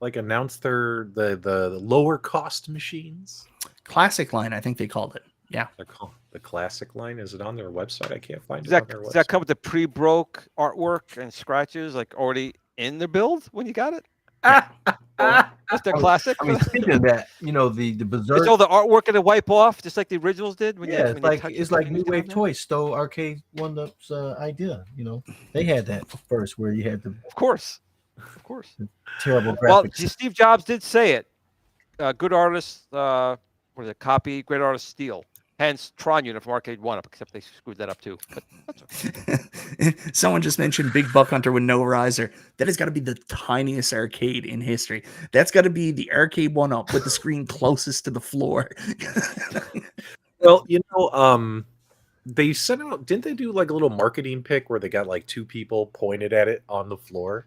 announce the lower cost machines? Classic line, I think they called it. Yeah. The classic line, is it on their website? I can't find Does it that on their does website. that come with the pre-broke artwork and scratches like already in the build when you got it? That's their classic. I mean, speaking of that, the Berserk. It's all the artwork and the wipe off, just like the originals did. When Yeah, you, when you touch it's the like screen, New you can have Wave that? Toys stole Arcade1Up's idea. They had that first, where you had the Of course. terrible Well, graphics. Steve Jobs did say it. Good artists, what is it? Copy. Great artists steal. Hence, Tron Unit from Arcade1Up, except they screwed that up too. But that's okay. Someone just mentioned Big Buck Hunter with no riser. That has got to be the tiniest arcade in history. That's got to be the Arcade1Up with the screen closest to the floor. Well, they sent out. Didn't they do like a little marketing pic where they got like two people pointed at it on the floor?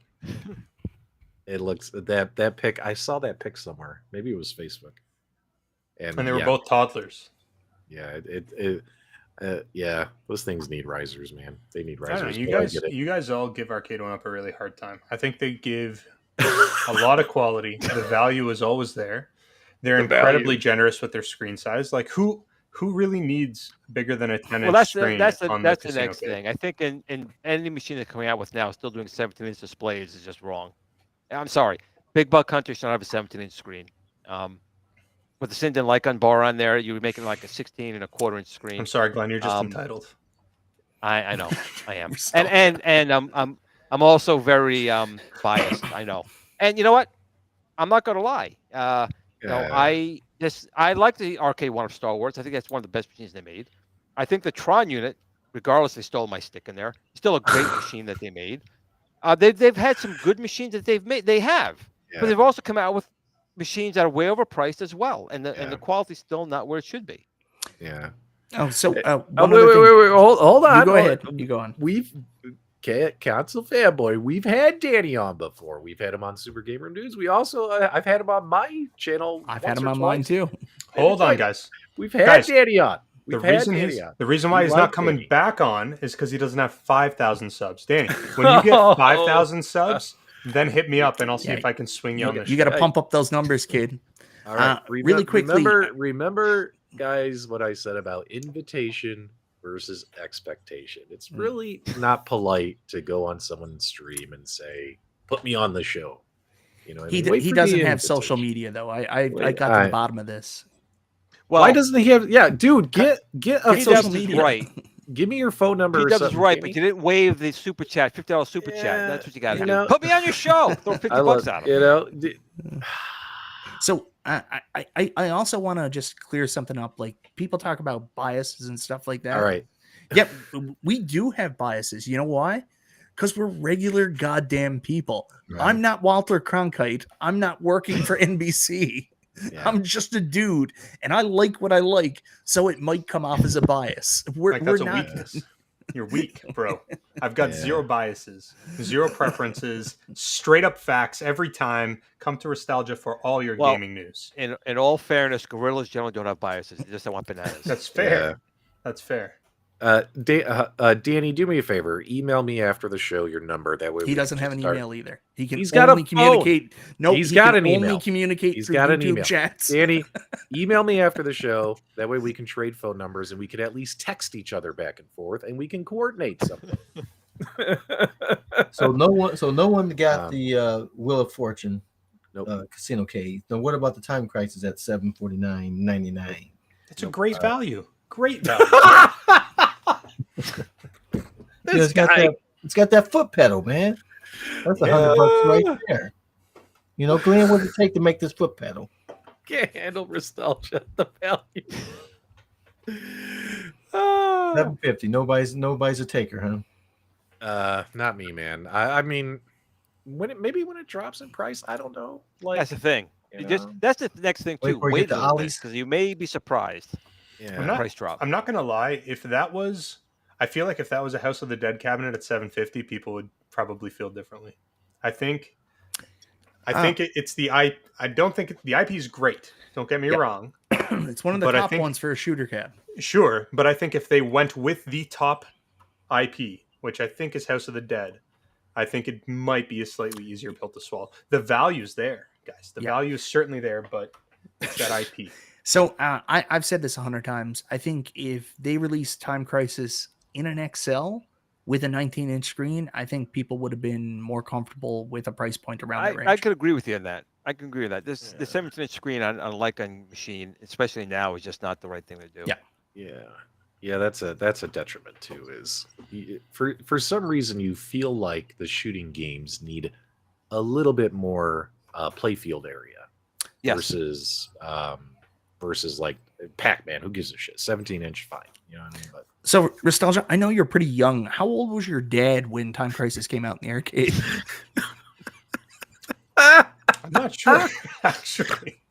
It looks that pic. I saw that pic somewhere. Maybe it was Facebook. And they were both toddlers. Yeah, yeah. Those things need risers, man. They need I don't risers. know, you guys all give Arcade1Up a really hard time. I think they give a lot of quality. The value is always there. They're incredibly generous with their screen size. Like who really needs bigger than a 10-inch screen? That's on the casino next kit? thing. I think in any machine they're coming out with now, still doing 17-inch displays is just wrong. I'm sorry, Big Buck Hunter should not have a 17-inch screen. With the Sinden Lycon bar on there, you would make it like a 16.25-inch screen. I'm sorry, Glenn. You're just entitled. I know, I am, and I'm also very biased. I know, and you know what? I'm not going to lie. I like the Arcade1Up Star Wars. I think that's one of the best machines they made. I think the Tron unit, regardless, they stole my stick in there. Still a great machine that they made. They've had some good machines that they've made. They have, but they've also come out with machines that are way overpriced as well, and the quality's still not where it should be. Yeah. Oh, so wait. Hold on. You go ahead. You go on. We've Console Fanboy. We've had Danny on before. We've had him on Super Gamer News. We also I've had him on my channel. I've had him on mine too. Hold on, guys. We've had Danny on. The reason why he's not coming back on is because he doesn't have 5,000 subs. Danny, when you get 5,000 subs, then hit me up and I'll see if I can swing you on this. You got to pump up those numbers, kid. All right. Really quickly. Remember, guys, what I said about invitation versus expectation. It's really not polite to go on someone's stream and say, "Put me on the show." He doesn't have social media though. I got to the bottom of this. Well, why doesn't he have? Yeah, dude, get a social media. Right. Give me your phone number. He does right, but you didn't waive the super chat, $50 super chat. That's what you got to do. Put me on your show. Throw $50 at him. So I also want to just clear something up. Like people talk about biases and stuff like that. All right. Yep, we do have biases. You know why? Because we're regular goddamn people. Right. I'm not Walter Cronkite. I'm not working for NBC. Yeah. I'm just a dude, and I like what I like, so it might come off as a bias. We're not. Weakness. You're weak, bro. I've got zero biases, zero preferences, straight up facts every time. Come to Nostalgia for all your gaming news. In all fairness, gorillas generally don't have biases. They just don't want bananas. That's fair. Yeah. That's fair. Danny, do me a favor. Email me after the show your number. That way he doesn't have an email either. He can he's only communicate. No, he's got an email. Only communicate. He's got an email. Chats. Danny, email me after the show. That way we can trade phone numbers and we can at least text each other back and forth and we can coordinate something. So no one got the Wheel of Fortune. Nope. Casino Cage. Now what about the Time Crisis at $749.99? It's a great value. Great value. It's got that foot pedal, man. That's $100 right there. Glenn, what does it take to make this foot pedal? Can't handle nostalgia. The value. $750. Nobody's a taker, huh? Not me, man. I mean, when it drops in price, I don't know. Like that's the thing. That's the next thing too. Wait a little bit because you may be surprised. Yeah, price drop. I'm not gonna lie. I feel like if that was a House of the Dead cabinet at $750, people would probably feel differently. I think it's the IP. I don't think the IP is great. Don't get me wrong. It's one of the top ones for a shooter cab. Sure, but I think if they went with the top IP, which I think is House of the Dead, I think it might be a slightly easier pill to swallow. The value's there, guys. The value is certainly there, but it's that IP. So I've said this 100 times. I think if they released Time Crisis in an XL with a 19-inch screen, I think people would have been more comfortable with a price point around that range. I could agree with you on that. I can agree with that. The 17-inch screen on a Lycan machine, especially now, is just not the right thing to do. Yeah, that's a detriment too. Is for some reason you feel like the shooting games need a little bit more playfield area versus like Pac-Man. Who gives a shit? 17-inch, fine. You know what I mean? But so, Nostalgia, I know you're pretty young. How old was your dad when Time Crisis came out in the arcade? I'm not sure, actually.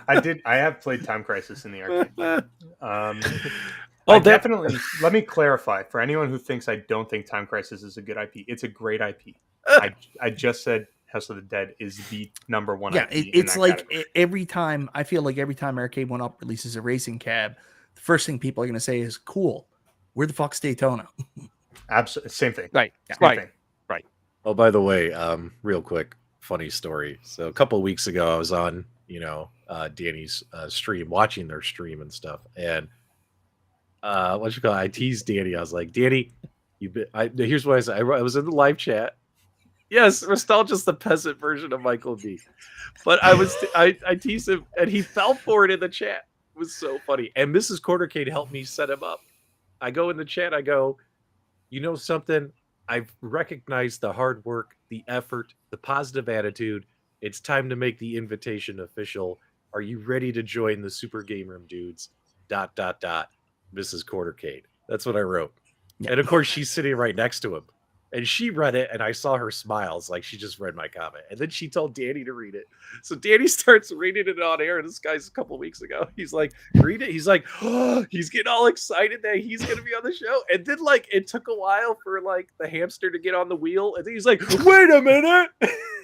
I have played Time Crisis in the arcade. Definitely. Let me clarify for anyone who thinks I don't think Time Crisis is a good IP. It's a great IP. I just said House of the Dead is the number one. Yeah, IP it's like every time Arcade1Up releases a racing cab, the first thing people are going to say is, "Cool, where the fuck's Daytona?" Absolutely, same thing. Right, Same thing. Oh, by the way, real quick, funny story. So a couple of weeks ago, I was on Danny's stream, watching their stream and stuff, and I teased Danny. I was like, Danny, here's what I said. I was in the live chat. Yes, Nostalgia's the peasant version of Michael B. But I teased him, and he fell for it in the chat. It was so funny. And Mrs. Quartercade helped me set him up. I go in the chat, I go, you know something? I've recognized the hard work, the effort, the positive attitude. It's time to make the invitation official. Are you ready to join the Super Game Room dudes? ... Mrs. Quartercade. That's what I wrote. Yeah. And of course, she's sitting right next to him. And she read it, and I saw her smiles like she just read my comment. And then she told Danny to read it. So Danny starts reading it on air. This guy's a couple weeks ago. He's like, read it. He's like, oh, he's getting all excited that he's going to be on the show. And then, like, it took a while for, like, the hamster to get on the wheel. And then he's like, wait a minute.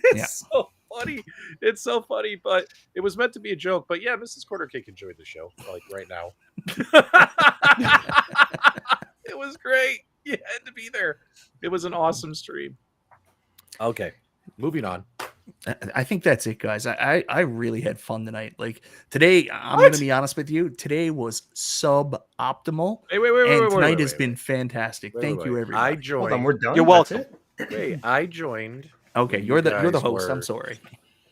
It's so funny. It's so funny. But it was meant to be a joke. But yeah, Mrs. Quartercake enjoyed the show, like, right now. It was great. You had to be there. It was an awesome stream. Okay, moving on. I think that's it, guys. I really had fun tonight. Like today, I'm going to be honest with you. Today was suboptimal. Wait, tonight has been fantastic. Thank you, everybody. I joined. Hold on, we're done. You're welcome. Wait, I joined. Okay, you're the host. I'm sorry.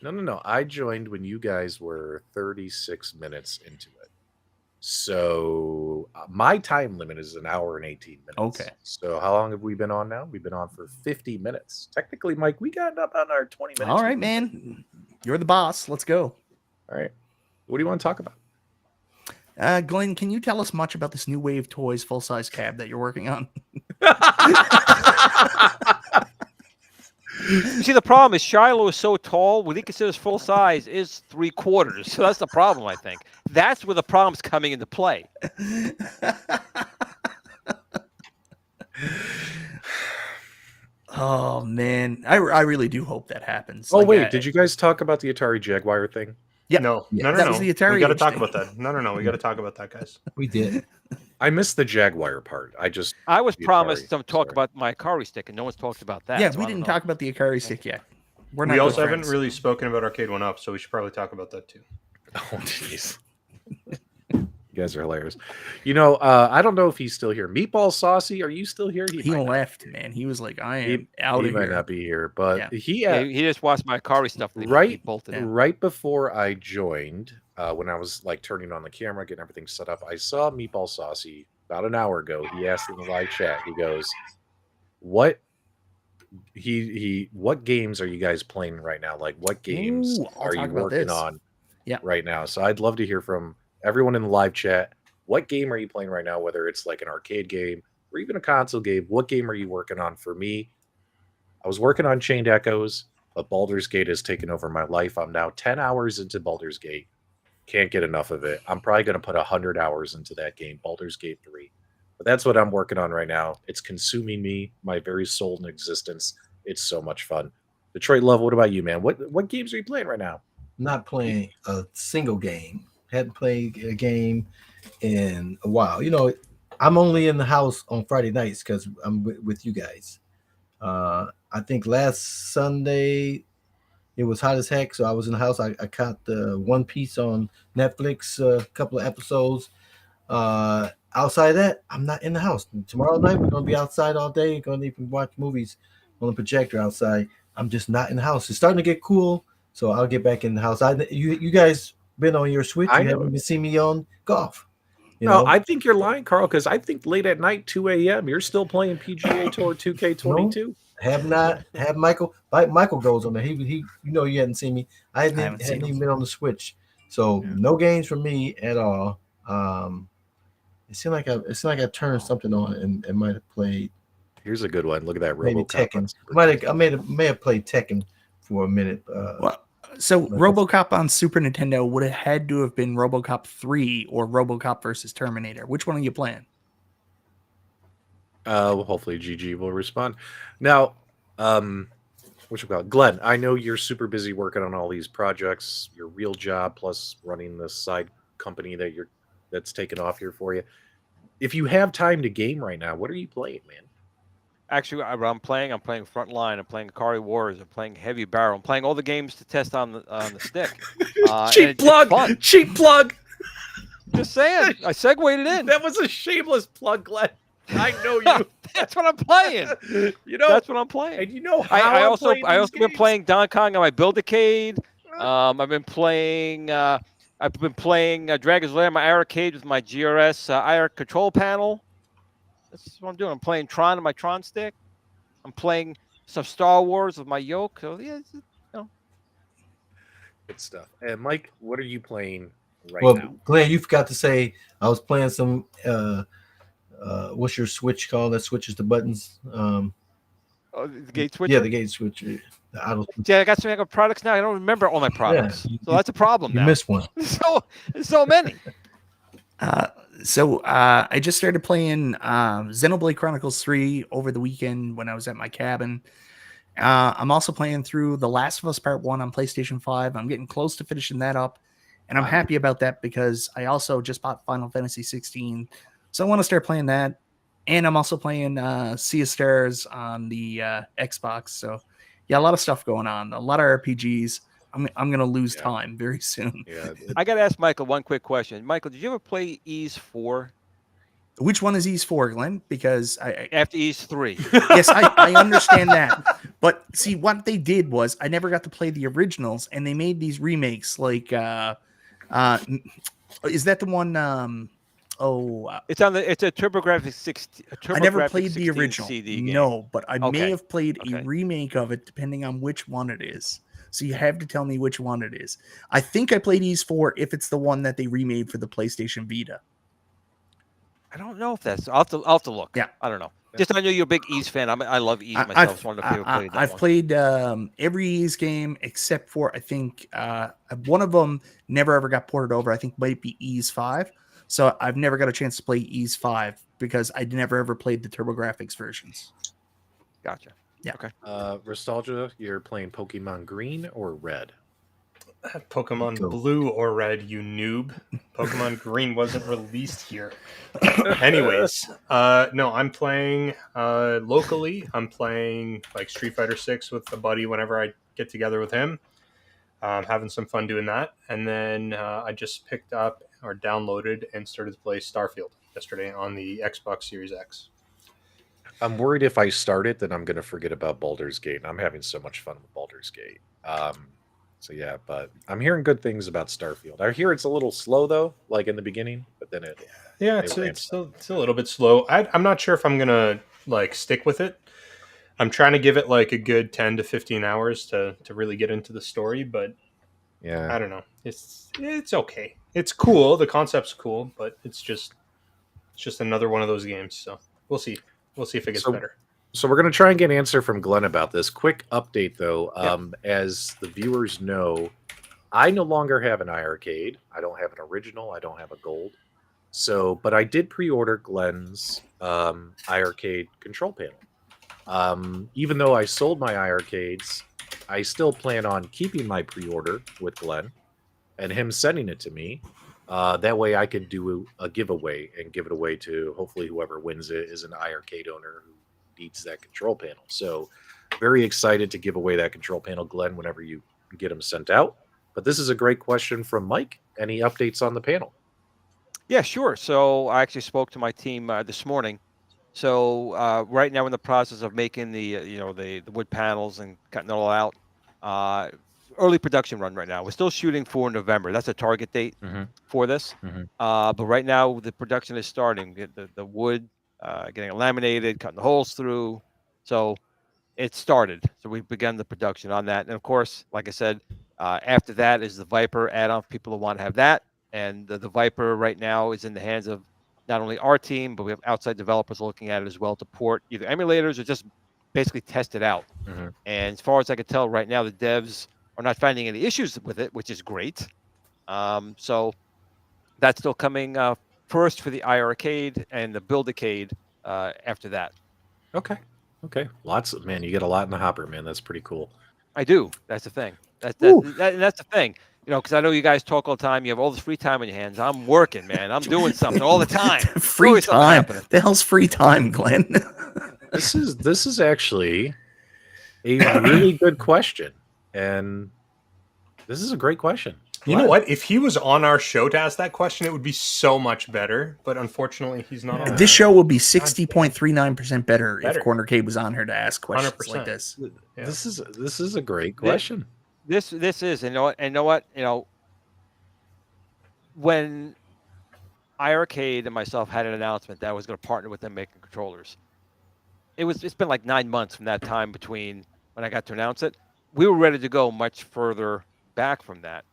No. I joined when you guys were 36 minutes into it. So my time limit is an hour and 18 minutes. Okay. So how long have we been on now? We've been on for 50 minutes. Technically, Mike, we got up on our 20 minutes. All right, man. You're the boss. Let's go. All right. What do you want to talk about? Glenn, can you tell us much about this New Wave Toys full-size cab that you're working on? You see, the problem is Shiloh is so tall, what he considers full size is 3/4. So that's the problem, I think. That's where the problem's coming into play. Oh, man. I really do hope that happens. Oh, like, wait. Did you guys talk about the Atari Jaguar thing? Yeah. No. That was the Atari. We got to talk about that. No. We got to talk about that, guys. We did. I missed the Jaguar part. I was promised some talk about my Ikari stick, and no one's talked about that. Yeah, so we didn't talk about the Ikari stick yet. We also haven't really spoken about Arcade1Up, so we should probably talk about that too. Oh, jeez. You guys are hilarious. You know, I don't know if he's still here. Meatball Saucy, are you still here? He left, man. He was like, I am out of here. He might not be here, but he just watched my Ikari stuff. Right before I joined, when I was like turning on the camera, getting everything set up, I saw Meatball Saucy about an hour ago. He asked in the live chat, he goes, what games are you guys playing right now? Like, what games are you working on right now? So I'd love to hear from everyone in the live chat. What game are you playing right now? Whether it's like an arcade game or even a console game, what game are you working on? For me, I was working on Chained Echoes, but Baldur's Gate has taken over my life. I'm now 10 hours into Baldur's Gate. Can't get enough of it. I'm probably going to put 100 hours into that game, Baldur's Gate 3. But that's what I'm working on right now. It's consuming me, my very soul and existence. It's so much fun. Detroit Love, what about you, man? What games are you playing right now? Not playing a single game. Hadn't played a game in a while. You know, I'm only in the house on Friday nights because I'm with you guys. I think last Sunday It was hot as heck, so I was in the house. I caught the One Piece on Netflix, a couple of episodes. Outside of that, I'm not in the house. Tomorrow night we're gonna be outside all day. Gonna even watch movies on the projector outside. I'm just not in the house. It's starting to get cool, so I'll get back in the house. You guys been on your Switch? I You know. haven't even seen me on golf. You No, know? I think you're lying, Carl, because I think late at night, 2 a.m., you're still playing PGA Tour 2K22. Have not have Michael. Michael goes on there. He you know you hadn't seen me. I hadn't seen even him. been on the Switch, so Yeah. no games for me at all. It seemed like I turned something on and might have played Here's a good one. Look at that maybe RoboCop. Tekken. I may have played Tekken for a minute. Well, so RoboCop on Super Nintendo would have had to have been RoboCop 3 or RoboCop versus Terminator. Which one are you playing? Hopefully GG will respond. Now, what you call it? Glenn, I know you're super busy working on all these projects, your real job plus running this side company that's taken off here for you. If you have time to game right now, what are you playing, man? Actually, I'm playing Frontline. I'm playing Ikari Wars. I'm playing Heavy Barrel. I'm playing all the games to test on the stick. Cheap plug. Cheap plug. Just saying. I segued it in. That was a shameless plug, Glenn. I know you. That's what I'm playing. You know, that's what I'm playing. And you know how I also games. been playing Donkey Kong on my Build-A-Cade. I've been playing Dragon's Lair on my Arcade with my GRS IR control panel. That's what I'm doing. I'm playing Tron on my Tron stick. I'm playing some Star Wars with my yoke. So yeah, good stuff. And Mike, what are you playing right well, now? Glenn, you forgot to say I was playing some. What's your Switch called? That switches the buttons. the gate switcher. Yeah, the gate switcher. The auto. Yeah, I got some products now. I don't remember all my products, so that's a problem. You now. missed one. so many. So I just started playing Xenoblade Chronicles 3 over the weekend when I was at my cabin. I'm also playing through The Last of Us Part 1 on PlayStation 5. I'm getting close to finishing that up, and I'm happy about that because I also just bought Final Fantasy 16. So I want to start playing that. And I'm also playing Sea of Stars on the Xbox. So yeah, a lot of stuff going on. A lot of RPGs. I'm going to lose time very soon. Yeah, I got to ask Michael one quick question. Michael, did you ever play Ys 4? Which one is Ys 4, Glenn? Because after Ys 3. Yes, I understand that. But see, what they did was I never got to play the originals, and they made these remakes. Like, is that the one? It's a TurboGrafx 16. I never played the original. CD game. No, but I may have played a remake of it, depending on which one it is. So you have to tell me which one it is. I think I played Ys 4 if it's the one that they remade for the PlayStation Vita. I don't know if that's. I'll have to look. Yeah, I don't know. Just I know you're a big Ys fan. I love Ys myself. It's one of the favorite played. I've played every Ys game except for I think one of them never ever got ported over. I think might be Ys 5. So I've never got a chance to play Ys 5 because I never ever played the TurboGrafx versions. Gotcha. Yeah. Okay. Nostalgia, you're playing Pokemon Green or Red? Pokemon Blue or Red, you noob. Pokemon Green wasn't released here. Anyways, no, I'm playing locally. I'm playing like Street Fighter 6 with a buddy whenever I get together with him. Having some fun doing that. And then I just picked up or downloaded and started to play Starfield yesterday on the Xbox Series X. I'm worried if I start it, then I'm going to forget about Baldur's Gate. I'm having so much fun with Baldur's Gate. So yeah, but I'm hearing good things about Starfield. I hear it's a little slow though, like in the beginning, but then it's a little bit slow. I'm not sure if I'm gonna like stick with it. I'm trying to give it like a good 10 to 15 hours to really get into the story, but yeah, I don't know. It's okay. It's cool. The concept's cool, but it's just another one of those games. So we'll see. We'll see if it gets better. So we're going to try and get an answer from Glenn about this. Quick update, though. As the viewers know, I no longer have an iArcade. I don't have an original. I don't have a gold. So, but I did pre-order Glenn's iArcade control panel. Even though I sold my iArcades, I still plan on keeping my pre-order with Glenn and him sending it to me. That way I could do a giveaway and give it away to hopefully whoever wins it is an iArcade owner who needs that control panel. So very excited to give away that control panel, Glenn, whenever you and get them sent out. But this is a great question from Mike. Any updates on the panel? Yeah, sure. So I actually spoke to my team this morning. So right now we're in the process of making the the wood panels and cutting it all out. Early production run right now. We're still shooting for November. That's a target date for this. But right now the production is starting. Get the wood, getting it laminated, cutting the holes through. So it started. So we've begun the production on that. And of course, like I said, after that is the Viper add-on for people who want to have that. And the Viper right now is in the hands of not only our team, but we have outside developers looking at it as well to port either emulators or just basically test it out. And as far as I can tell right now, the devs are not finding any issues with it, which is great. So that's still coming first for the iArcade and the Build-A-Cade after that. Okay. Lots of, man, you get a lot in the hopper, man. That's pretty cool. I do. That's the thing. That's the thing. Because I know you guys talk all the time. You have all this free time on your hands. I'm working, man. I'm doing something all the time. Free time. The hell's free time, Glenn? This is actually a really good question, and this is a great question. You know what? If he was on our show to ask that question, it would be so much better. But unfortunately, he's not on. This show would be 60.39% better if Corner Cade was on here to ask questions 100%. Like this. Yeah. This is a great question. This is, and you know what? When iArcade and myself had an announcement that I was going to partner with them making controllers, it's been like 9 months from that time between when I got to announce it. We were ready to go much further back from that.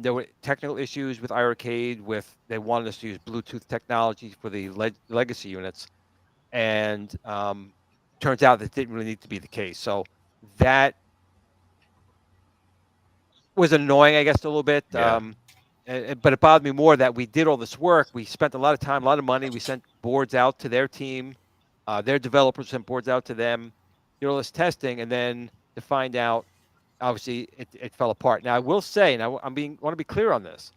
There were technical issues with iArcade. They wanted us to use Bluetooth technology for the legacy units, and turns out that didn't really need to be the case. So that was annoying, I guess, a little bit. Yeah. But it bothered me more that we did all this work. We spent a lot of time, a lot of money. We sent boards out to their team. Their developers sent boards out to them. Did all this testing, and then to find out, obviously, it fell apart. Now, I will say, and I want to be clear on this,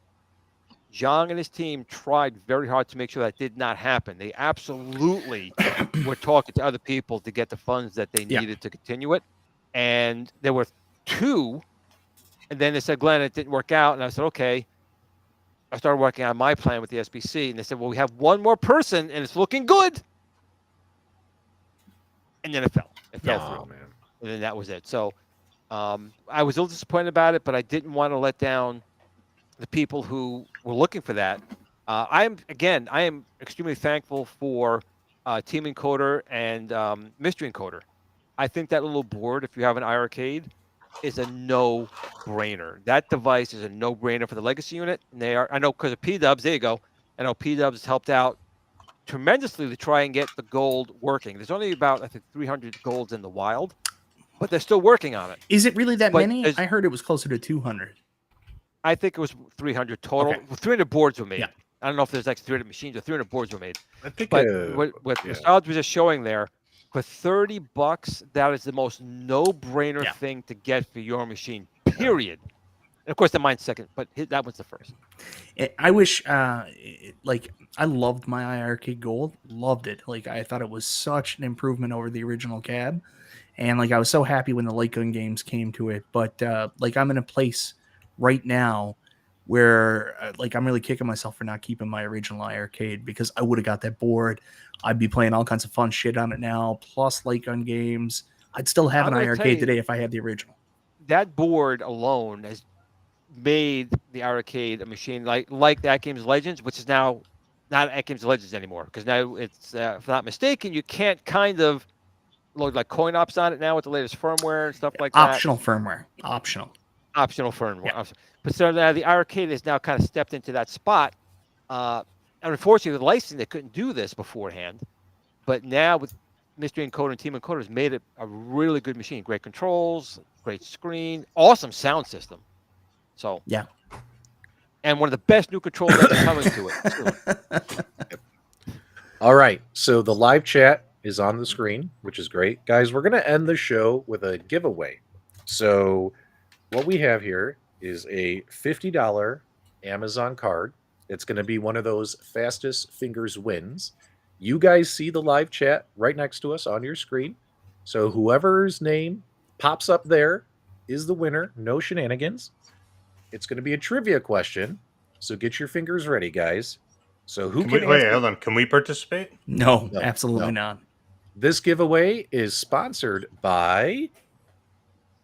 Zhang and his team tried very hard to make sure that did not happen. They absolutely were talking to other people to get the funds that they needed to continue it. And there were 2, and then they said, Glenn, it didn't work out. And I said, okay. I started working on my plan with the SBC, and they said, well, we have 1 more person, and it's looking good. And then it fell. It fell through. Man. And then that was it. So I was a little disappointed about it, but I didn't want to let down the people who were looking for that. I am extremely thankful for Team Encoder and Mystery Encoder. I think that little board, if you have an iArcade, is a no-brainer. That device is a no-brainer for the legacy unit. And I know because of P-Dubs, there you go. I know P-Dubs helped out tremendously to try and get the gold working. There's only about, I think, 300 golds in the wild, but they're still working on it. Is it really that many? I heard it was closer to 200. I think it was 300 total. Okay. 300 boards were made. Yeah. I don't know if there's like 300 machines or 300 boards were made. I think. But what Nostalgia was just showing there, for $30, that is the most no-brainer thing to get for your machine, period. And of course, the mine's second, but that was the first. I wish, I loved my iArcade Gold. Loved it. I thought it was such an improvement over the original cab. And, I was so happy when the light gun games came to it. But, I'm in a place right now where, I'm really kicking myself for not keeping my original iArcade because I would have got that board. I'd be playing all kinds of fun shit on it now, plus light gun games. I'd still have an iArcade today if I had the original. That board alone has made the iArcade a machine like the AtGames Legends, which is now not AtGames Legends anymore, because now it's, if I'm not mistaken, you can't kind of load like coin ops on it now with the latest firmware and stuff like that. Optional firmware. Optional firmware. Yeah. But so now the iArcade has now kind of stepped into that spot. And unfortunately, with licensing, they couldn't do this beforehand. But now with Mystery Encoder and Team Encoder has made it a really good machine. Great controls, great screen, awesome sound system. So yeah. And one of the best new controllers that's coming to it. All right. So the live chat is on the screen, which is great. Guys, we're going to end the show with a giveaway. So what we have here is a $50 Amazon card. It's going to be one of those fastest fingers wins. You guys see the live chat right next to us on your screen. So whoever's name pops up there, is the winner. No shenanigans. It's going to be a trivia question. So get your fingers ready, guys. So who can wait, answer? hold on. Can we participate? No, No, absolutely no. not. This giveaway is sponsored by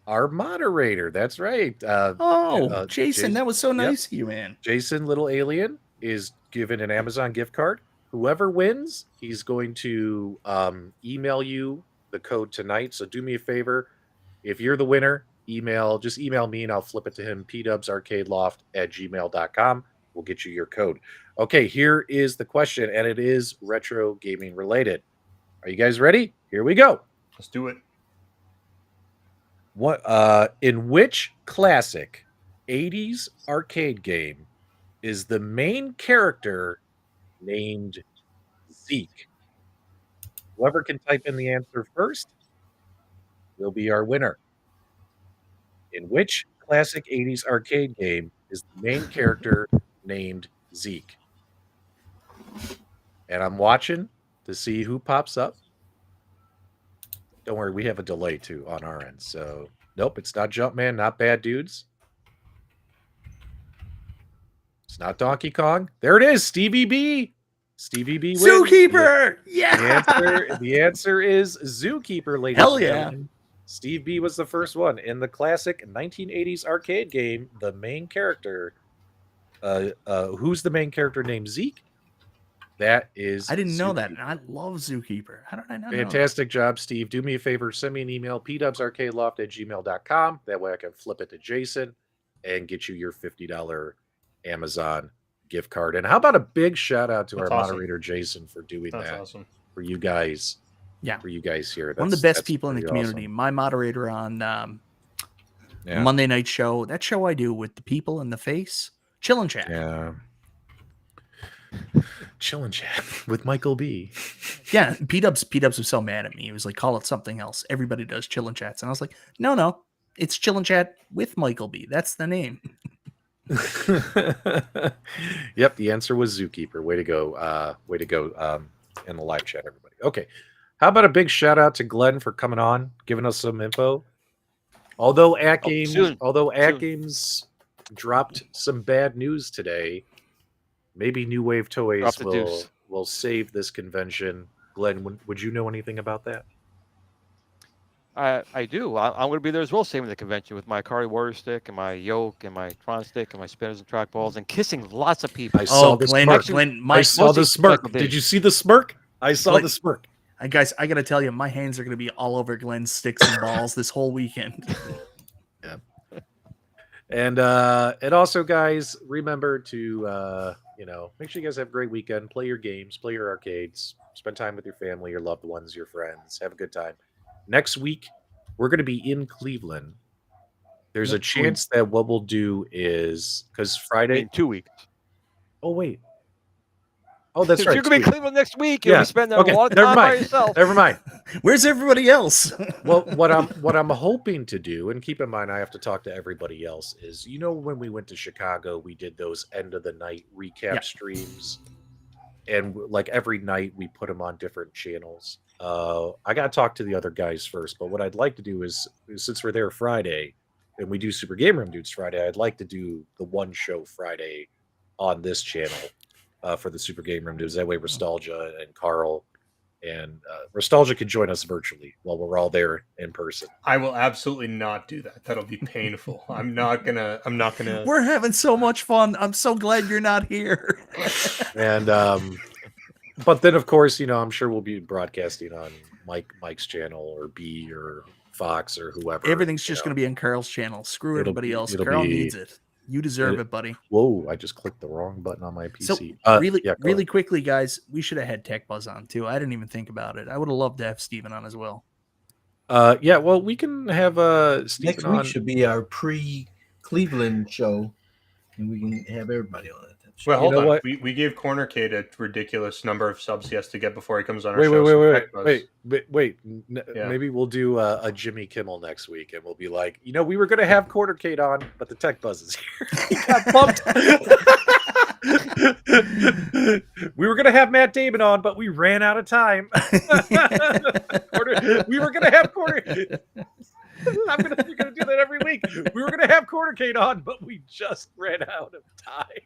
our moderator. That's right. Jason, Jason, that was so yep. nice of you, man. Jason, little alien, is given an Amazon gift card. Whoever wins, he's going to email you the code tonight. So do me a favor. If you're the winner, just email me and I'll flip it to him, pdubsarcadeloft@gmail.com. We'll get you your code. Okay, here is the question, and it is retro gaming related. Are you guys ready? Here we go. Let's do it. In which classic 80s arcade game is the main character named Zeke? Whoever can type in the answer first will be our winner. In which classic 80s arcade game is the main character named Zeke? And I'm watching to see who pops up. Don't worry, we have a delay too on our end. So, nope, it's not Jumpman, not Bad Dudes. It's not Donkey Kong. There it is, Stevie B. Stevie B wins. Zookeeper! Yeah! The answer is Zookeeper, ladies Hell and yeah. gentlemen. Steve B was the first one. In the classic 1980s arcade game, the main character, who's the main character named Zeke? That is I didn't know that, Zookeeper. and I love Zookeeper. How did I not know Fantastic job, Steve. Do me a favor, send me an email, pdubsarcadeloft@gmail.com. That way I can flip it to Jason and get you your $50 Amazon gift card. And how about a big shout out to That's our awesome. moderator, Jason, for doing That's that awesome. for you guys. Yeah. For you guys here. One of the best That's people in the pretty community. awesome. My moderator on Yeah. Monday night show. That show I do with the people in the face. Chill and chat. Yeah. Chill and chat with Michael B. Yeah, P-Dubs was so mad at me. He was like, call it something else. Everybody does chill and chats. And I was like, no. It's chill and chat with Michael B. That's the name. Yep, the answer was Zookeeper. Way to go. In the live chat, everybody. Okay. How about a big shout out to Glenn for coming on, giving us some info. Although AtGames dropped some bad news today, maybe New Wave Toys will save this convention. Glenn, would you know anything about that? I do. I'm going to be there as well, saving the convention with my Ikari Warrior Stick and my yoke and my Tron Stick and my spinners and trackballs and kissing lots of people. I saw the Glenn, smirk. Glenn, I saw the smirk. Michael B. Did you see the smirk? I saw Glenn- the smirk. Guys, I got to tell you, my hands are going to be all over Glenn's sticks and balls this whole weekend. Yeah. And also, guys, remember to make sure you guys have a great weekend. Play your games, play your arcades, spend time with your family, your loved ones, your friends. Have a good time. Next week, we're going to be in Cleveland. There's a chance that what we'll do is because Friday In 2 weeks. Oh wait. Oh, that's If right. you're going to be in Cleveland next week, you'll Yeah. be spending Okay, a lot of never time by mind. yourself. Never mind. Where's everybody else? Well, what I'm hoping to do, and keep in mind I have to talk to everybody else, is when we went to Chicago, we did those end of the night recap streams, and like every night we put them on different channels. I got to talk to the other guys first, but what I'd like to do is since we're there Friday and we do Super Game Room Dudes Friday, I'd like to do the one show Friday on this channel for the Super Game Room Dudes. That way, Nostalgia and Carl and Nostalgia could join us virtually while we're all there in person. I will absolutely not do that. That'll be painful. I'm not gonna. We're having so much fun. I'm so glad you're not here. And but then of course, I'm sure we'll be broadcasting on Mike's channel or B or Fox or whoever. Everything's just going to be on Carl's channel. Screw everybody else. it'll Carl be- needs it. You deserve it, buddy. Whoa! I just clicked the wrong button on my So PC. Go really ahead. quickly, guys, we should have had Tech Buzz on too. I didn't even think about it. I would have loved to have Steven on as well. Yeah. Well, we can have Stephen Next on. week should be our pre-Cleveland show, and we can have everybody on it. Well, hold know on. what? We gave Corner Kid a ridiculous number of subs he has to get before he comes on our Wait, show. so Tech Buzz- wait. Yeah. Maybe we'll do a Jimmy Kimmel next week, and we'll be like, we were going to have Quarter Kate on, but the Tech Buzz is here. He got bumped. We were going to have Matt Damon on, but we ran out of time. We were going to have Quarter. You're gonna do that every week. We were gonna have Cornercade on, but we just ran out of time.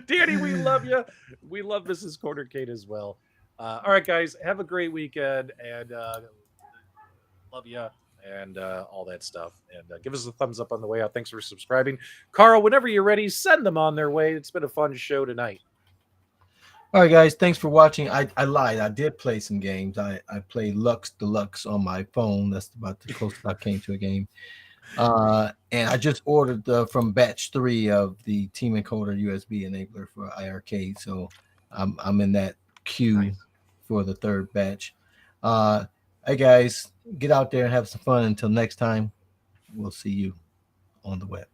Danny, we love you. We love Mrs. Cornercade as well. All right, guys, have a great weekend, and love you, and all that stuff. And give us a thumbs up on the way out. Thanks for subscribing. Carl, whenever you're ready, send them on their way. It's been a fun show tonight. All right, guys, thanks for watching. I lied. I did play some games. I played Lux Deluxe on my phone. That's about the closest I came to a game. And I just ordered from batch 3 of the Team Encoder USB enabler for iArcade. So I'm in that queue for the 3rd batch. Hey, guys, get out there and have some fun. Until next time, we'll see you on the web.